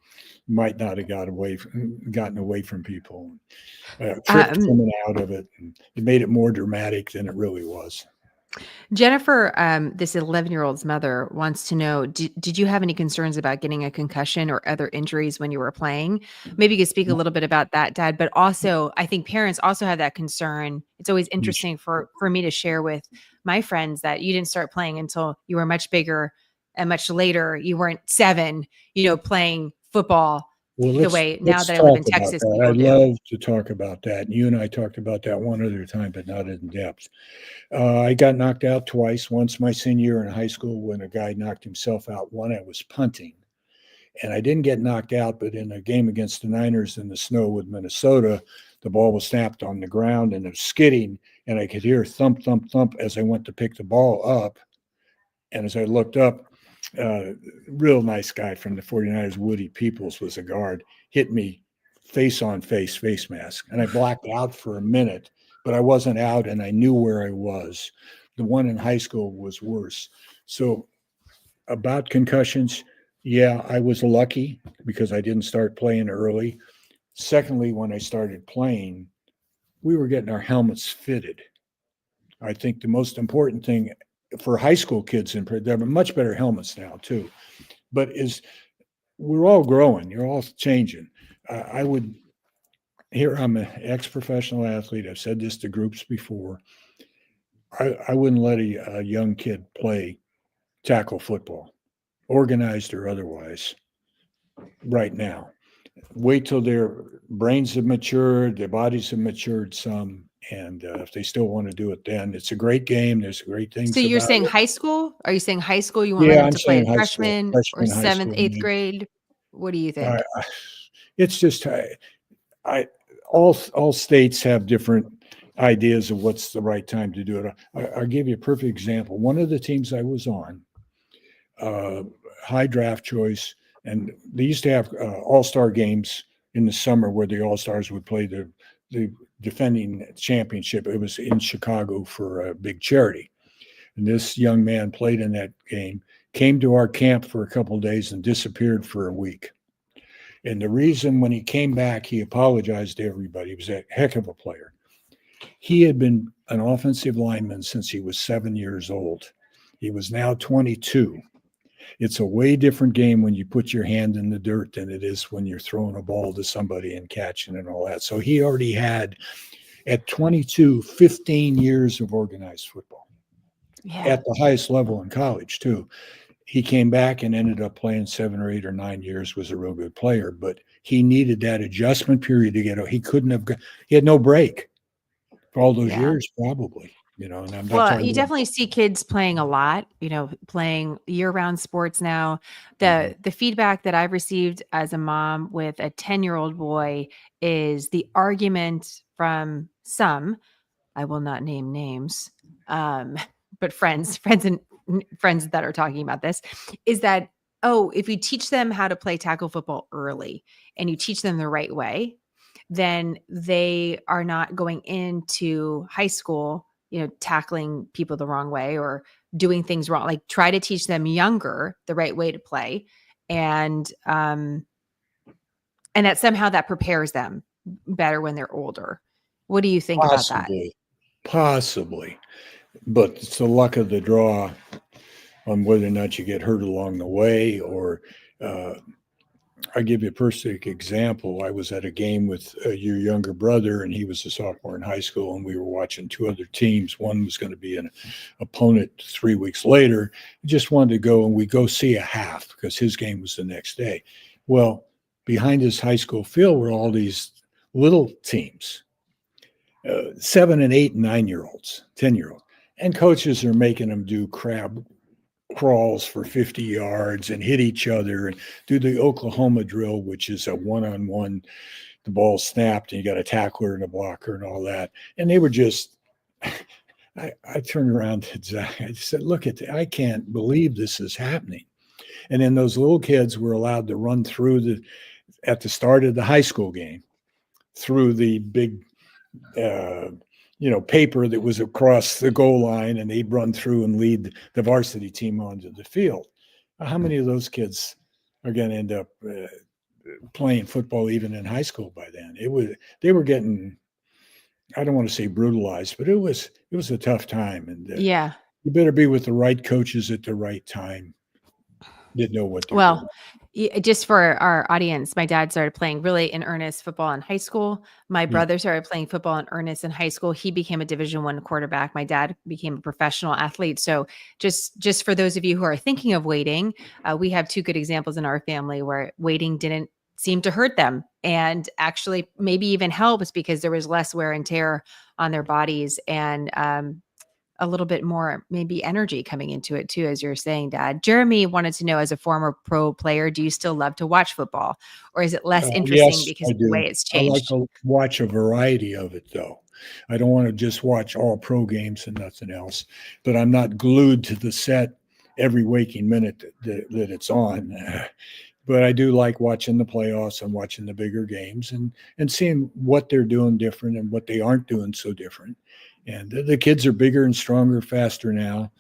might not have gotten away from people. Tripped coming out of it, and it made it more dramatic than it really was. Jennifer, this 11-year-old's mother, wants to know, did you have any concerns about getting a concussion or other injuries when you were playing? Maybe you could speak a little bit about that, Dad, but also I think parents also have that concern. It's always interesting for me to share with my friends that you didn't start playing until you were much bigger and much later. You weren't 7, playing football Well, the way now let's that I live talk in about Texas, that. people I'd do. love to talk about that. And you and I talked about that one other time, but not in depth. I got knocked out twice. Once my senior year in high school when a guy knocked himself out. One, I was punting. And I didn't get knocked out, but in a game against the Niners in the snow with Minnesota, the ball was snapped on the ground and it was skidding. And I could hear thump, thump, thump as I went to pick the ball up. And as I looked up, real nice guy from the 49ers, Woody Peoples, was a guard, hit me face on face mask. And I blacked out for a minute, but I wasn't out and I knew where I was. The one in high school was worse. So, about concussions, yeah, I was lucky because I didn't start playing early. Secondly, when I started playing, we were getting our helmets fitted. I think the most important thing for high school kids, and there are much better helmets now too, but we're all growing. You're all changing. I would here. I'm an ex-professional athlete. I've said this to groups before. I wouldn't let a young kid play tackle football, organized or otherwise, right now. Wait till their brains have matured, their bodies have matured some, and if they still want to do it, then it's a great game. There's great So things you're about saying it. high school? Are you saying high school? You won't let Yeah, them I'm to play saying at high school, freshman or freshman high 7th, school. 8th grade? What do you think? It's just all states have different ideas of what's the right time to do it. I'll give you a perfect example. One of the teams I was on, uh, high draft choice, and they used to have all-star games in the summer where the all-stars would play the defending championship. It was in Chicago for a big charity. And this young man played in that game, came to our camp for a couple of days and disappeared for a week. And the reason when he came back, he apologized to everybody. He was a heck of a player. He had been an offensive lineman since he was 7 years old. He was now 22. It's a way different game when you put your hand in the dirt than it is when you're throwing a ball to somebody and catching and all that. So he already had, at 22, 15 years of organized football at the highest level in college, too. He came back and ended up playing 7 or 8 or 9 years, was a real good player, but he needed that adjustment period to he couldn't have, he had no break for all those Yeah. years, probably. And I'm not Well, talking you about. definitely see kids playing a lot, playing year-round sports now. Mhm. The feedback that I've received as a mom with a 10-year-old boy is the argument from some, I will not name names, but friends that are talking about this, is that, oh, if you teach them how to play tackle football early and you teach them the right way, then they are not going into high school, tackling people the wrong way or doing things wrong. Like, try to teach them younger the right way to play. And that somehow that prepares them better when they're older. What do you think about that? Possibly, but it's the luck of the draw on whether or not you get hurt along the way, or uh, I give you a perfect example. I was at a game with your younger brother, and he was a sophomore in high school, and we were watching two other teams. One was going to be an opponent 3 weeks later. He just wanted to go, and we go see a half because his game was the next day. Well, behind his high school field were all these little teams, 7 and 8 and 9-year-olds, 10-year-olds, and coaches are making them do crab crawls for 50 yards and hit each other and do the Oklahoma drill, which is a one-on-one, the ball snapped and you got a tackler and a blocker and all that. And they were just, I turned around to Zach. I said, look at I can't believe this is happening. And then those little kids were allowed to run through at the start of the high school game, through the big, paper that was across the goal line, and they'd run through and lead the varsity team onto the field. How many of those kids are going to end up playing football even in high school by then? They were getting, I don't want to say brutalized, but it was a tough time. And Yeah. you better be with the right coaches at the right time that know what they're doing. Just for our audience, my dad started playing really in earnest football in high school. My brother started playing football in earnest in high school. He became a Division I quarterback. My dad became a professional athlete. So just for those of you who are thinking of waiting, we have two good examples in our family where waiting didn't seem to hurt them, and actually maybe even helps because there was less wear and tear on their bodies, and a little bit more maybe energy coming into it too, as you're saying, Dad. Jeremy wanted to know, as a former pro player, do you still love to watch football, or is it less interesting Yes, because I of the do. way it's I like changed? to watch a variety of it, though. I don't want to just watch all pro games and nothing else, but I'm not glued to the set every waking minute that it's on. But I do like watching the playoffs and watching the bigger games and seeing what they're doing different and what they aren't doing so different. And the kids are bigger and stronger, faster now.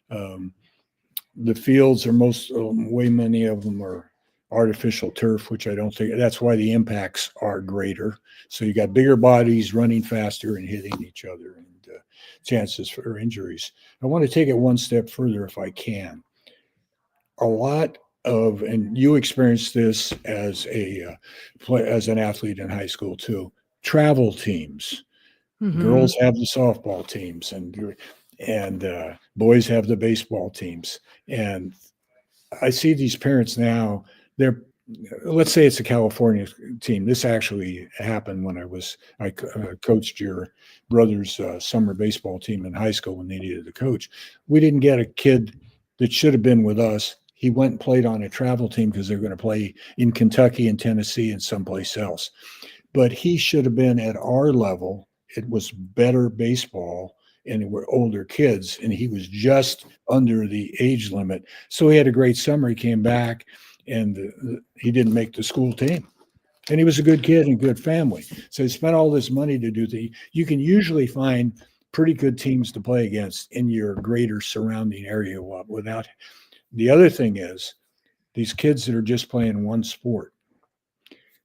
The fields are way many of them are artificial turf, which I don't think, that's why the impacts are greater. So you got bigger bodies running faster and hitting each other, and chances for injuries. I want to take it one step further if I can. A lot of, and you experienced this as an athlete in high school too, travel teams. Girls have the softball teams, and boys have the baseball teams. And I see these parents now, let's say it's a California team. This actually happened when I coached your brother's summer baseball team in high school when they needed a coach. We didn't get a kid that should have been with us. He went and played on a travel team because they're going to play in Kentucky and Tennessee and someplace else. But he should have been at our level. It was better baseball, and it were older kids, and he was just under the age limit. So he had a great summer. He came back, and he didn't make the school team. And he was a good kid and good family. So he spent all this money to do you can usually find pretty good teams to play against in your greater surrounding area without. The other thing is, these kids that are just playing one sport,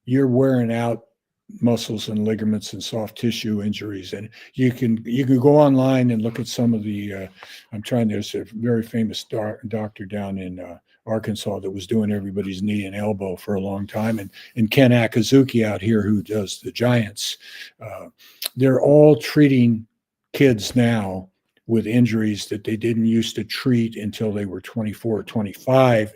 you're wearing out muscles and ligaments and soft tissue injuries. And you can go online and look at some of the, there's a very famous doctor down in Arkansas that was doing everybody's knee and elbow for a long time. And Ken Akazuki out here, who does the Giants, they're all treating kids now with injuries that they didn't used to treat until they were 24 or 25,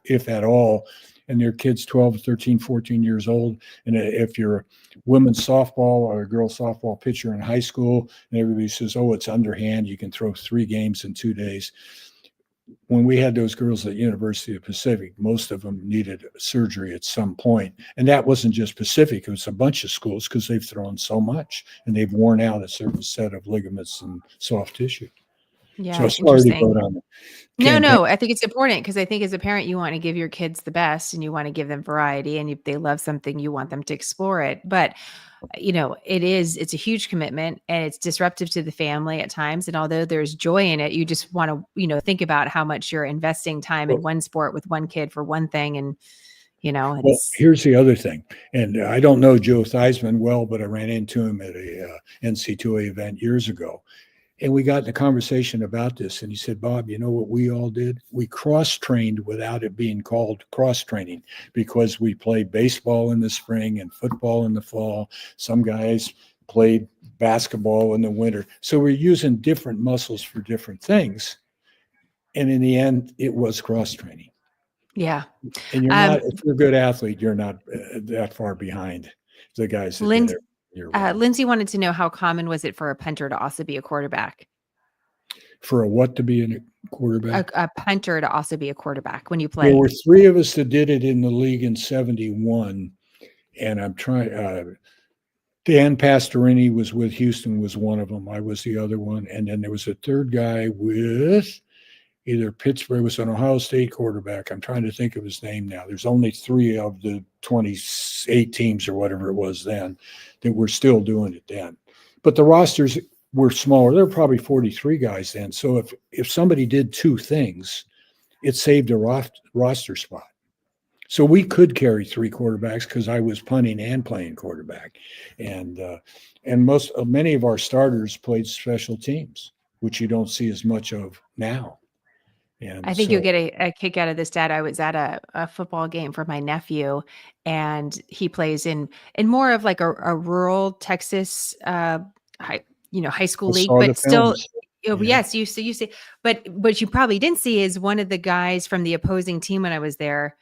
if at all. And they're kids 12, 13, 14 years old. And if you're a women's softball or a girls softball pitcher in high school, and everybody says, oh, it's underhand, you can throw 3 games in 2 days. When we had those girls at University of Pacific, most of them needed surgery at some point. And that wasn't just Pacific, it was a bunch of schools because they've thrown so much and they've worn out a certain set of ligaments and soft tissue. Yeah, so sorry to go interesting. down. No, I think it's important because I think as a parent, you want to give your kids the best and you want to give them variety. And if they love something, you want them to explore it. But, it's a huge commitment and it's disruptive to the family at times. And although there's joy in it, you just want to, think about how much you're investing time in one sport with one kid for one thing. And, Well, here's the other thing. And I don't know Joe Theismann well, but I ran into him at a NC2A event years ago. And we got in a conversation about this. And he said, Bob, you know what we all did? We cross-trained without it being called cross-training, because we played baseball in the spring and football in the fall. Some guys played basketball in the winter. So we're using different muscles for different things. And in the end, it was cross-training. Yeah. And you're not, if you're a good athlete, you're not that far behind the guys that did it year round. Lindsay wanted to know, how common was it for a punter to also be a quarterback? For a what to be a quarterback? A punter to also be a quarterback when you play. There were 3 of us that did it in the league in 71. And I'm trying, Dan Pastorini was with Houston, was one of them. I was the other one. And then there was a third guy with either Pittsburgh, was an Ohio State quarterback. I'm trying to think of his name now. There's only 3 of the 28 teams or whatever it was then that were still doing it then. But the rosters were smaller. There were probably 43 guys then. So if somebody did 2 things, it saved a roster spot. So we could carry 3 quarterbacks because I was punting and playing quarterback. And many of our starters played special teams, which you don't see as much of now. And I think you'll get a kick out of this, Dad. I was at a football game for my nephew, and he plays in more of like a rural Texas, high school league, but still, yes, you see, but what you probably didn't see is one of the guys from the opposing team when I was there.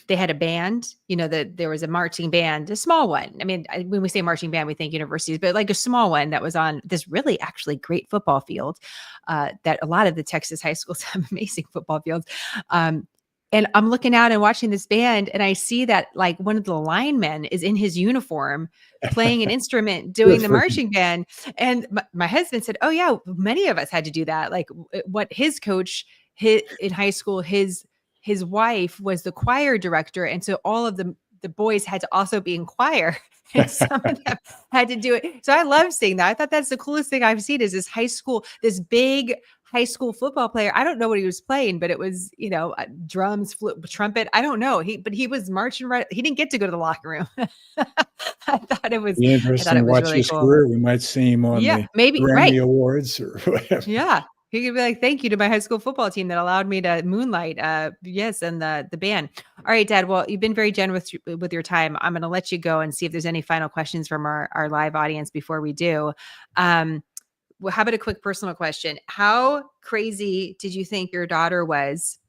They had a band, there was a marching band, a small one. I mean, when we say marching band, we think universities, but like a small one that was on this really actually great football field, that a lot of the Texas high schools have amazing football fields. And I'm looking out and watching this band, and I see that like one of the linemen is in his uniform playing an instrument, doing the marching band. And my husband said, oh yeah, many of us had to do that. Like what his coach in high school, his wife was the choir director. And so all of the boys had to also be in choir, and some of them had to do it. So I love seeing that. I thought that's the coolest thing I've seen, is this big high school football player. I don't know what he was playing, but it was, drums, flute, trumpet. I don't know. He was marching right. He didn't get to go to the locker room. I thought it was interesting. Watch really his career. We might see him on the Grammy Awards or whatever. Yeah. He could be like, thank you to my high school football team that allowed me to moonlight. Yes. And the band. All right, Dad. Well, you've been very generous with your time. I'm going to let you go and see if there's any final questions from our live audience before we do. Well, how about a quick personal question? How crazy did you think your daughter was?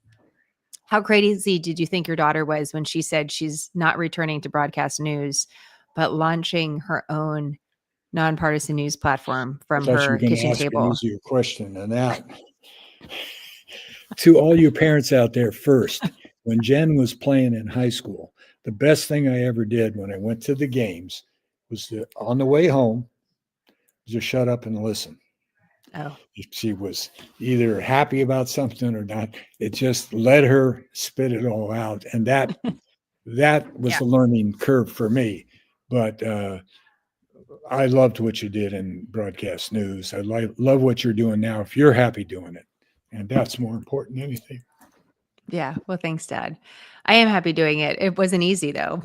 How crazy did you think your daughter was when she said she's not returning to broadcast news, but launching her own nonpartisan news platform from her kitchen table? An easier question than that. To all you parents out there, first, when Jen was playing in high school, the best thing I ever did when I went to the games was on the way home, just shut up and listen. Oh. She was either happy about something or not. It just let her spit it all out. And that was the learning curve for me. But I loved what you did in broadcast news. I love what you're doing now, if you're happy doing it. And that's more important than anything. Yeah. Well, thanks, Dad. I am happy doing it. It wasn't easy, though.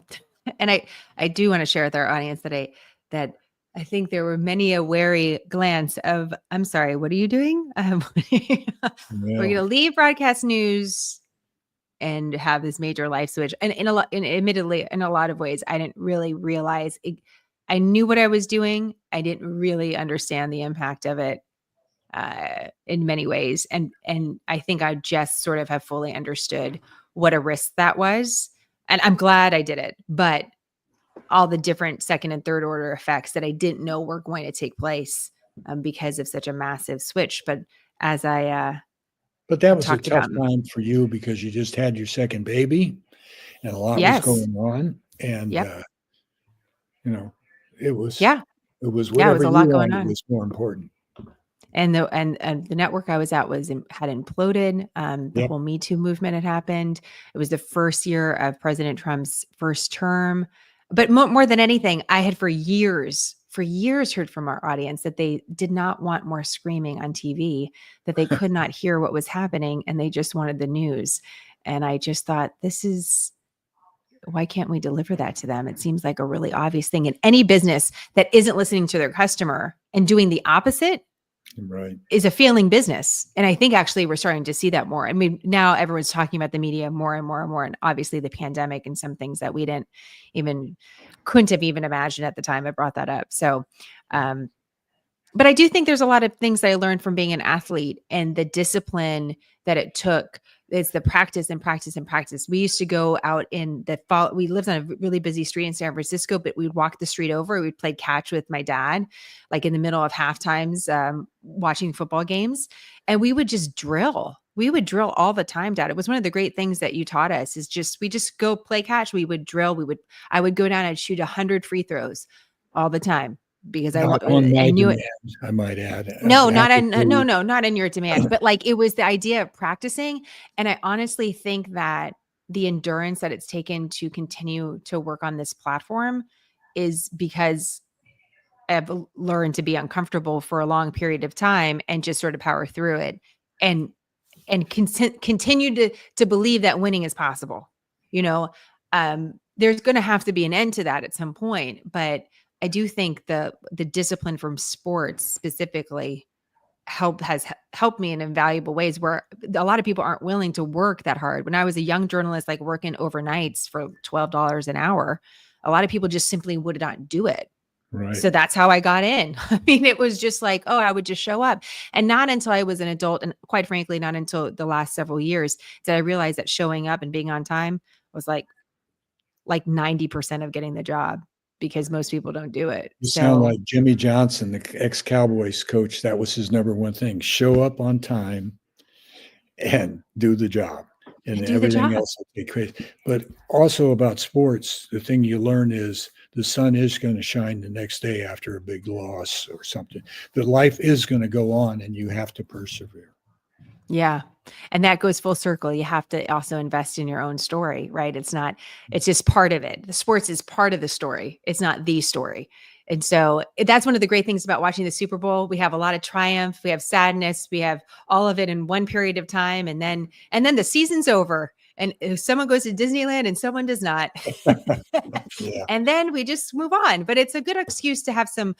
And I do want to share with our audience that I think there were many a wary glance of, I'm sorry, what are you doing? We're going to leave broadcast news and have this major life switch. And admittedly, in a lot of ways, I didn't really realize it. I knew what I was doing. I didn't really understand the impact of it in many ways. And I think I just sort of have fully understood what a risk that was. And I'm glad I did it. But all the different second and third order effects that I didn't know were going to take place because of such a massive switch. But as but that was a tough time for you because you just had your second baby and a lot was going on. And, it was whatever a you lot going wanted on. was more important. And the network I was at had imploded. The whole Me Too movement had happened. It was the first year of President Trump's first term. But more than anything, I had for years heard from our audience that they did not want more screaming on TV, that they could not hear what was happening, and they just wanted the news. And I just thought, why can't we deliver that to them? It seems like a really obvious thing. In any business that isn't listening to their customer and doing the opposite Right. is a failing business. And I think actually we're starting to see that more. I mean, now everyone's talking about the media more and more and more. And obviously the pandemic and some things that we couldn't have even imagined at the time have brought that up. So, um, but I do think there's a lot of things that I learned from being an athlete and the discipline that it took. It's the practice and practice and practice. We used to go out in the fall. We lived on a really busy street in San Francisco, but we'd walk the street over. We'd play catch with my dad, like in the middle of half times, watching football games. And we would just drill. We would drill all the time, Dad. It was one of the great things that you taught us is we just go play catch. We would drill. I would go down and shoot 100 free throws all the time because Not on I my knew it. demand, I might add. No, Have to not in your demand, but like it was the idea of practicing. And I honestly think that the endurance that it's taken to continue to work on this platform is because I've learned to be uncomfortable for a long period of time and just sort of power through it and continue to believe that winning is possible. There's going to have to be an end to that at some point, but I do think the discipline from sports specifically has helped me in invaluable ways where a lot of people aren't willing to work that hard. When I was a young journalist, like working overnights for $12 an hour, a lot of people just simply would not do it. Right. So that's how I got in. I mean, it was just like, oh, I would just show up. And not until I was an adult, and quite frankly, not until the last several years, did I realize that showing up and being on time was like 90% of getting the job, because most people don't do it. You sound like Jimmy Johnson, the ex-Cowboys coach. That was his number one thing: show up on time and do the job, and everything else will be crazy. But also about sports, the thing you learn is the sun is going to shine the next day after a big loss or something. That life is going to go on, and you have to persevere. Yeah. And that goes full circle. You have to also invest in your own story, right? It's just part of it. The sports is part of the story. It's not the story. And so that's one of the great things about watching the Super Bowl. We have a lot of triumph, we have sadness, we have all of it in one period of time. And then the season's over. And if someone goes to Disneyland and someone does not, yeah. And then we just move on. But it's a good excuse to have some,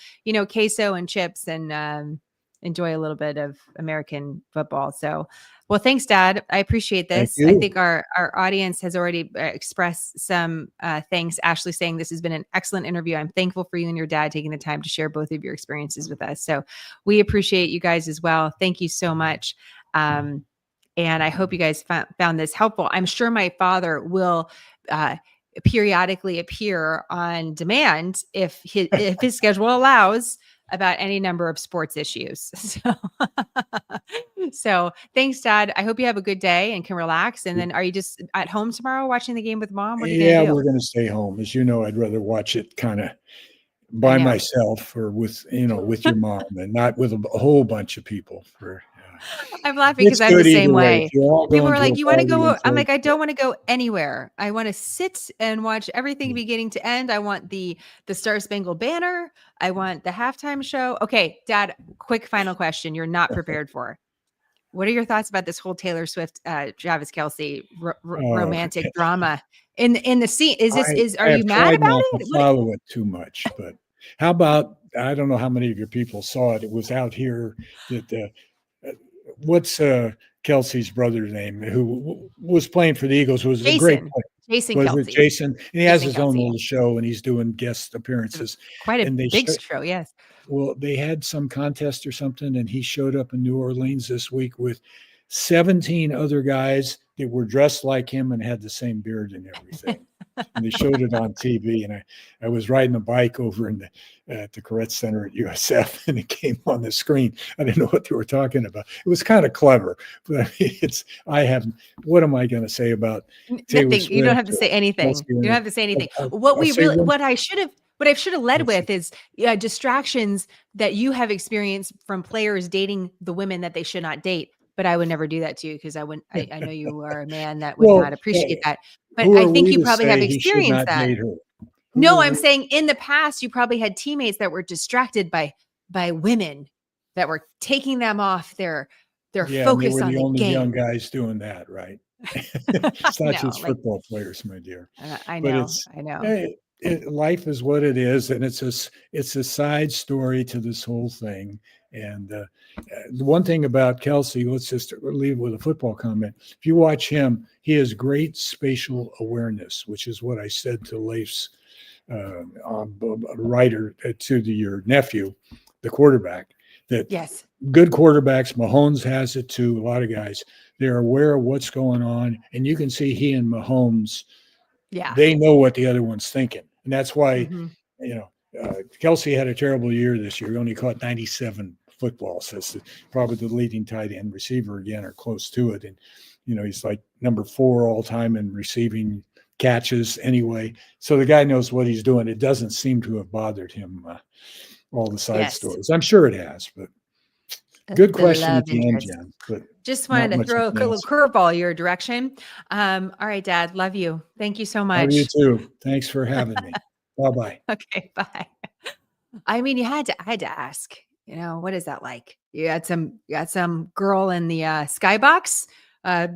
queso and chips and enjoy a little bit of American football. So, well, thanks, Dad. I appreciate this. I think our audience has already expressed some thanks. Ashley saying this has been an excellent interview. I'm thankful for you and your dad taking the time to share both of your experiences with us. So we appreciate you guys as well. Thank you so much. And I hope you guys found this helpful. I'm sure my father will periodically appear on demand if his schedule allows, about any number of sports issues. So thanks, Dad. I hope you have a good day and can relax. And then are you just at home tomorrow watching the game with Mom? What are you going to do? We're going to stay home. As you know, I'd rather watch it kind of by myself or with your mom, and not with a whole bunch of people. I'm laughing because I'm the same way. People are like, you want to go? I'm like, I don't want to go anywhere. I want to sit and watch everything beginning to end. I want the Star Spangled Banner. I want the halftime show. Okay, Dad, quick final question you're not prepared for. What are your thoughts about this whole Taylor Swift, Travis Kelce romantic drama in the scene? Are you mad about it? Follow it too much, but how about, I don't know how many of your people saw it. It was out here that what's Kelsey's brother's name, who was playing for the Eagles, was a great player. Jason Kelce. Jason. And he has his own little show, and he's doing guest appearances. Quite a big show, yes. Well, they had some contest or something, and he showed up in New Orleans this week with 17 other guys that were dressed like him and had the same beard and everything. And they showed it on TV, and I was riding a bike over at the Correct Center at USF, and it came on the screen. I didn't know what they were talking about. It was kind of clever, but what am I going to say about Taylor Swift? You don't have to say anything. You don't have to say anything. What I should have led with is distractions that you have experienced from players dating the women that they should not date. But I would never do that to you because I wouldn't. I know you are a man that would not appreciate that. But I think you probably have experienced that. No, I'm saying in the past you probably had teammates that were distracted by women that were taking them off their focus on the game. The only young guys doing that, right? It's not just football players, my dear. I know. life is what it is, and it's a side story to this whole thing. And the one thing about Kelsey, let's just leave with a football comment. If you watch him, he has great spatial awareness, which is what I said to Leif's writer to your nephew, the quarterback. That Yes. Good quarterbacks, Mahomes has it too. A lot of guys, they're aware of what's going on, and you can see he and Mahomes. Yeah. They know what the other one's thinking, and that's why Kelsey had a terrible year this year. He only caught 97 footballs. That's probably the leading tight end receiver again, or close to it. And he's like number 4 all time in receiving catches anyway. So the guy knows what he's doing. It doesn't seem to have bothered him. All the side stories. I'm sure it has, but good question at the end, Jen. But just wanted to throw a little curveball your direction. All right, Dad. Love you. Thank you so much. Love you too. Thanks for having me. Bye-bye. Okay, bye. I mean, I had to ask, what is that like? You got some girl in the skybox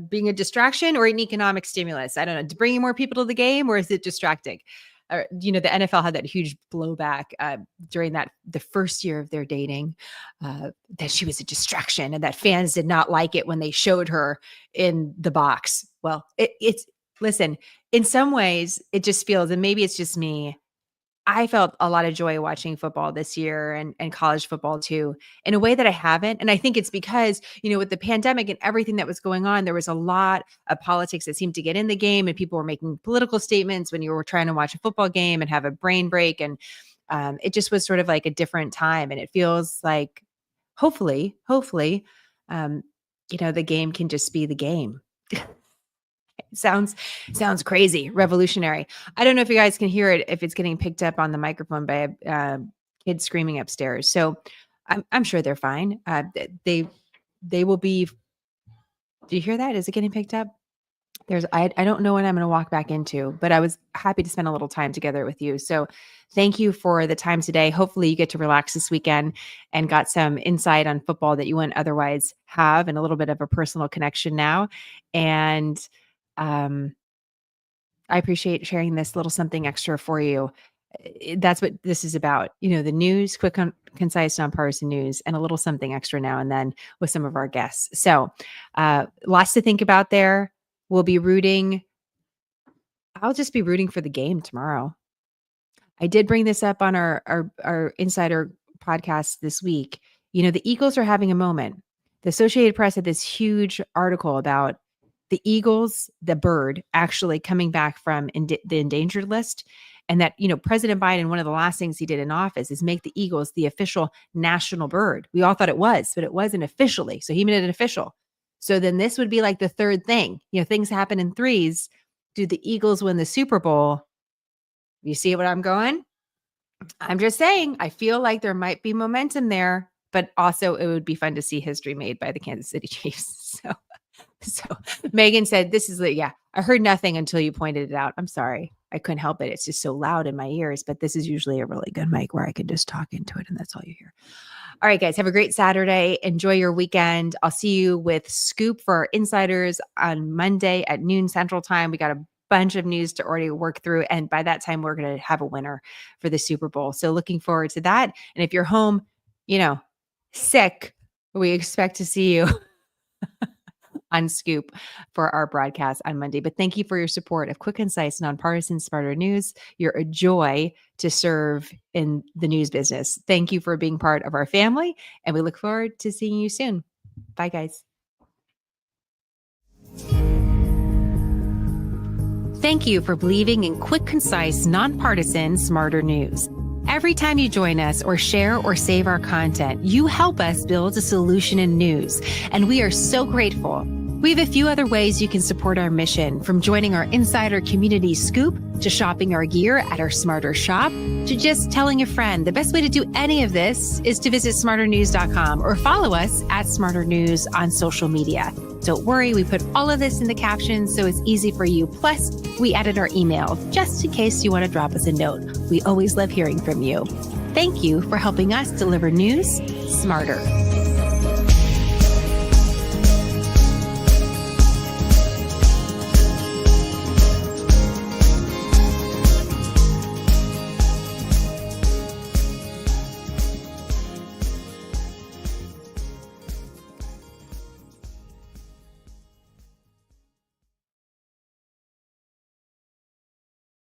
being a distraction or an economic stimulus? I don't know. Bringing more people to the game, or is it distracting? The NFL had that huge blowback during the first year of their dating, that she was a distraction and that fans did not like it when they showed her in the box. Well, listen, in some ways it just feels, and maybe it's just me, I felt a lot of joy watching football this year and college football too, in a way that I haven't. And I think it's because, with the pandemic and everything that was going on, there was a lot of politics that seemed to get in the game, and people were making political statements when you were trying to watch a football game and have a brain break. And it just was sort of like a different time. And it feels like hopefully, the game can just be the game. Sounds crazy, revolutionary. I don't know if you guys can hear it, if it's getting picked up on the microphone by a kid screaming upstairs. So I'm sure they're fine. They will be. Do you hear that? Is it getting picked up? I don't know when I'm going to walk back into, but I was happy to spend a little time together with you. So thank you for the time today. Hopefully you get to relax this weekend and got some insight on football that you wouldn't otherwise have, and a little bit of a personal connection now. And I appreciate sharing this little something extra for you. That's what this is about. The news, quick, concise, nonpartisan news, and a little something extra now and then with some of our guests. So lots to think about there. We'll be rooting. I'll just be rooting for the game tomorrow. I did bring this up on our Insider podcast this week. The Eagles are having a moment. The Associated Press had this huge article about the eagles, the bird, actually coming back from the endangered list. And that, President Biden, one of the last things he did in office is make the eagles the official national bird. We all thought it was, but it wasn't officially. So he made it official. So then this would be like the third thing. Things happen in threes. Do the Eagles win the Super Bowl? You see what I'm going? I'm just saying, I feel like there might be momentum there, but also it would be fun to see history made by the Kansas City Chiefs. So Megan said, I heard nothing until you pointed it out. I'm sorry. I couldn't help it. It's just so loud in my ears, but this is usually a really good mic where I can just talk into it and that's all you hear. All right, guys, have a great Saturday. Enjoy your weekend. I'll see you with Scoop for our insiders on Monday at noon Central Time. We got a bunch of news to already work through. And by that time, we're going to have a winner for the Super Bowl. So looking forward to that. And if you're home, sick, we expect to see you on Scoop for our broadcast on Monday. But thank you for your support of quick, concise, nonpartisan, smarter news. You're a joy to serve in the news business. Thank you for being part of our family, and we look forward to seeing you soon. Bye, guys. Thank you for believing in quick, concise, nonpartisan, smarter news. Every time you join us or share or save our content, you help us build a solution in news, and we are so grateful. We have a few other ways you can support our mission, from joining our insider community Scoop, to shopping our gear at our SmartHER shop, to just telling a friend. The best way to do any of this is to visit smarternews.com or follow us at SmartHER News on social media. Don't worry, we put all of this in the captions so it's easy for you. Plus, we added our email just in case you want to drop us a note. We always love hearing from you. Thank you for helping us deliver news smarter.